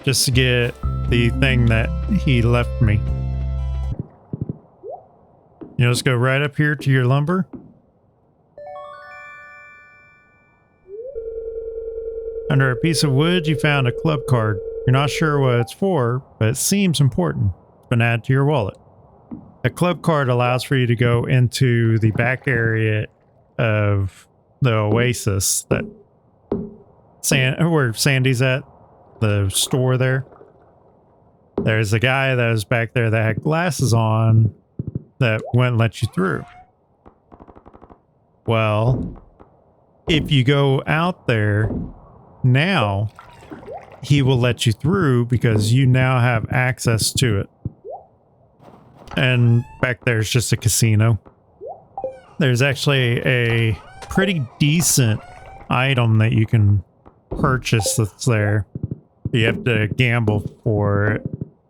just to get the thing that he left me. You just go right up here to your lumber. Under a piece of wood, you found a club card. You're not sure what it's for, but it seems important. It's been added to your wallet. A club card allows for you to go into the back area of the oasis that where Sandy's at, the store there. There's a guy that was back there that had glasses on that wouldn't let you through. Well, if you go out there now, he will let you through because you now have access to it. And back there's just a casino. There's actually a pretty decent item that you can purchase that's there. You have to gamble for it.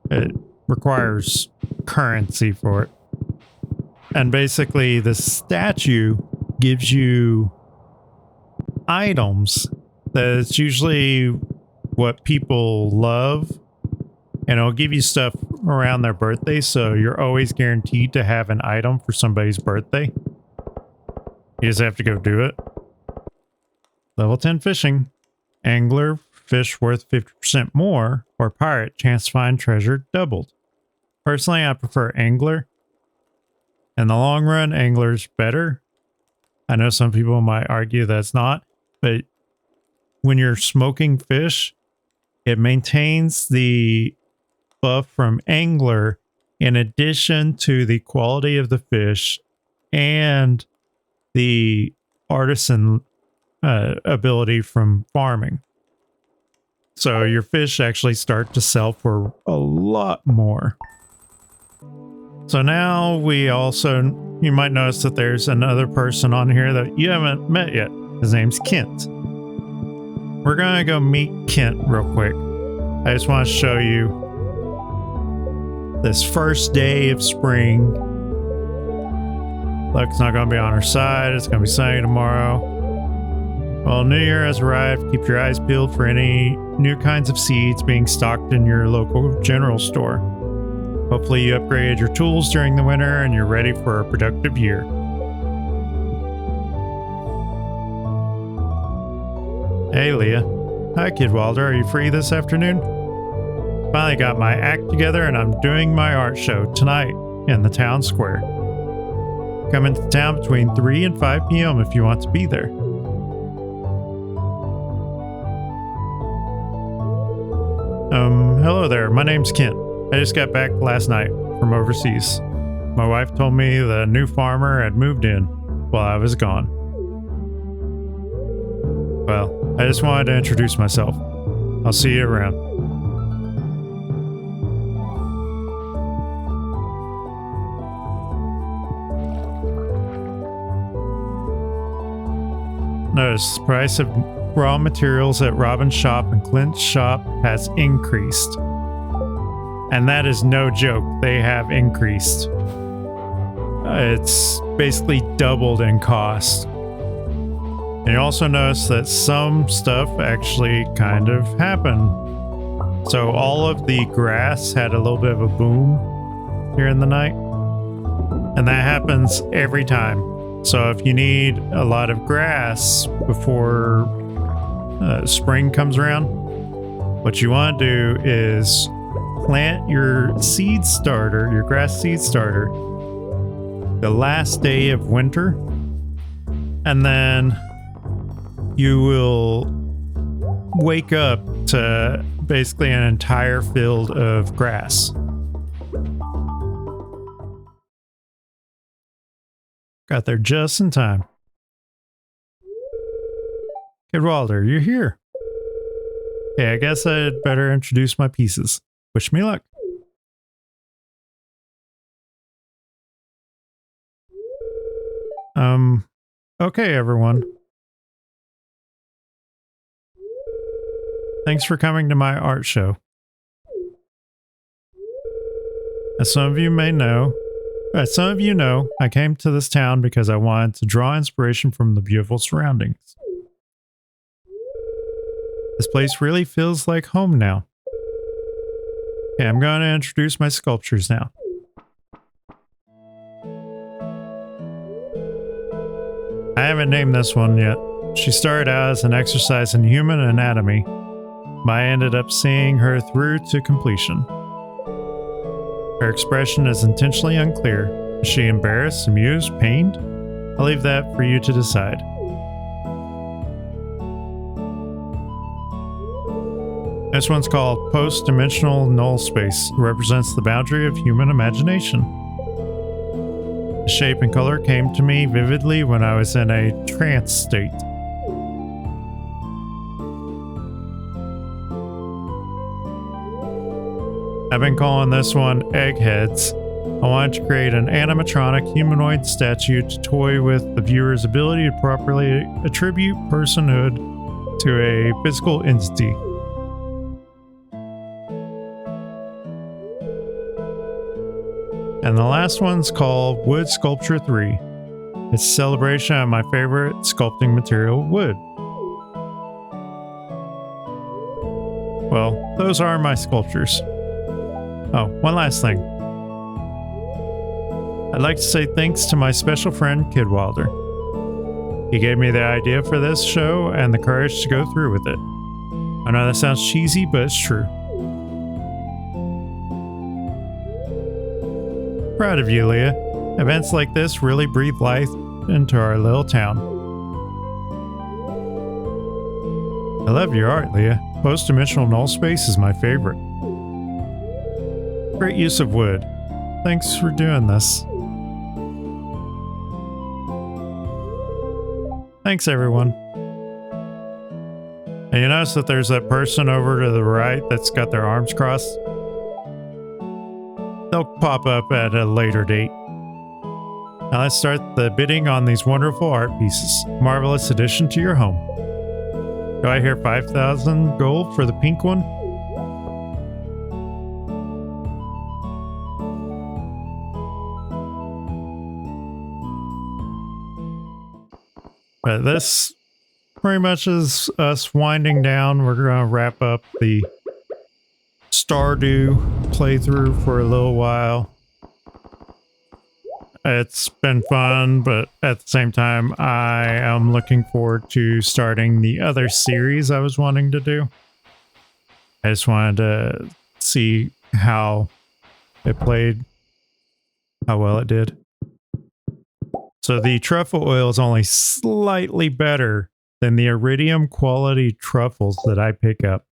It requires currency for it. And basically the statue gives you items that it's usually what people love, and it'll give you stuff around their birthday, so you're always guaranteed to have an item for somebody's birthday. You just have to go do it. Level 10 fishing. Angler, fish worth 50% more, or pirate, chance to find treasure doubled. Personally, I prefer angler. In the long run, angler's better. I know some people might argue that it's not, but when you're smoking fish, it maintains the buff from angler in addition to the quality of the fish and the artisan ability from farming. So your fish actually start to sell for a lot more. So now we also, you might notice that there's another person on here that you haven't met yet. His name's Kent. We're gonna go meet Kent real quick. I just want to show you this first day of spring. Luck's not gonna be on our side. It's gonna be sunny tomorrow. Well, New Year has arrived. Keep your eyes peeled for any new kinds of seeds being stocked in your local general store. Hopefully you upgraded your tools during the winter and you're ready for a productive year. Hey, Leah. Hi, Kid Walder. Are you free this afternoon? Finally got my act together and I'm doing my art show tonight in the town square. Come into town between 3 and 5 p.m. if you want to be there. Hello there. My name's Kent. I just got back last night from overseas. My wife told me the new farmer had moved in while I was gone. Well, I just wanted to introduce myself. I'll see you around. Notice the price of raw materials at Robin's shop and Clint's shop has increased. And that is no joke. They have increased. It's basically doubled in cost. And you also notice that some stuff actually kind of happened. So all of the grass had a little bit of a boom here in the night. And that happens every time. So if you need a lot of grass before spring comes around, what you want to do is plant your seed starter, your grass seed starter, the last day of winter, and then you will wake up to basically an entire field of grass. Got there just in time. Walter, you're here. Okay, I guess I'd better introduce my pieces. Wish me luck. Okay, everyone. Thanks for coming to my art show. As some of you know, I came to this town because I wanted to draw inspiration from the beautiful surroundings. This place really feels like home now. Okay, I'm going to introduce my sculptures now. I haven't named this one yet. She started out as an exercise in human anatomy, but I ended up seeing her through to completion. Her expression is intentionally unclear. Is she embarrassed, amused, pained? I'll leave that for you to decide. This one's called Post-Dimensional Null Space. It represents the boundary of human imagination. The shape and color came to me vividly when I was in a trance state. I've been calling this one Eggheads. I wanted to create an animatronic humanoid statue to toy with the viewer's ability to properly attribute personhood to a physical entity. And the last one's called Wood Sculpture 3. It's a celebration of my favorite sculpting material, wood. Well, those are my sculptures. Oh, one last thing. I'd like to say thanks to my special friend, Kid Wilder. He gave me the idea for this show and the courage to go through with it. I know that sounds cheesy, but it's true. Proud of you, Leah. Events like this really breathe life into our little town. I love your art, Leah. Post-dimensional null space is my favorite. Great use of wood. Thanks for doing this. Thanks, everyone. And you notice that there's that person over to the right that's got their arms crossed? They'll pop up at a later date. Now let's start the bidding on these wonderful art pieces. Marvelous addition to your home. Do I hear 5,000 gold for the pink one? But this pretty much is us winding down. We're going to wrap up the Stardew playthrough for a little while. It's been fun, but at the same time, I am looking forward to starting the other series I was wanting to do. I just wanted to see how it played, how well it did. So the truffle oil is only slightly better than the iridium quality truffles that I pick up.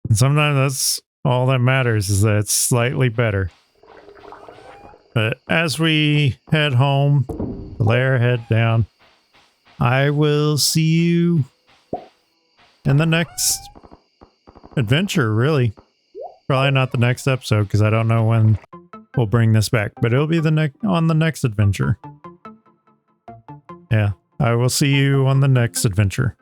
And sometimes that's all that matters, is that it's slightly better. But as we head home, lay our head down, I will see you in the next adventure, really. Probably not the next episode, because I don't know when we'll bring this back, but it'll be on the next adventure. Yeah, I will see you on the next adventure.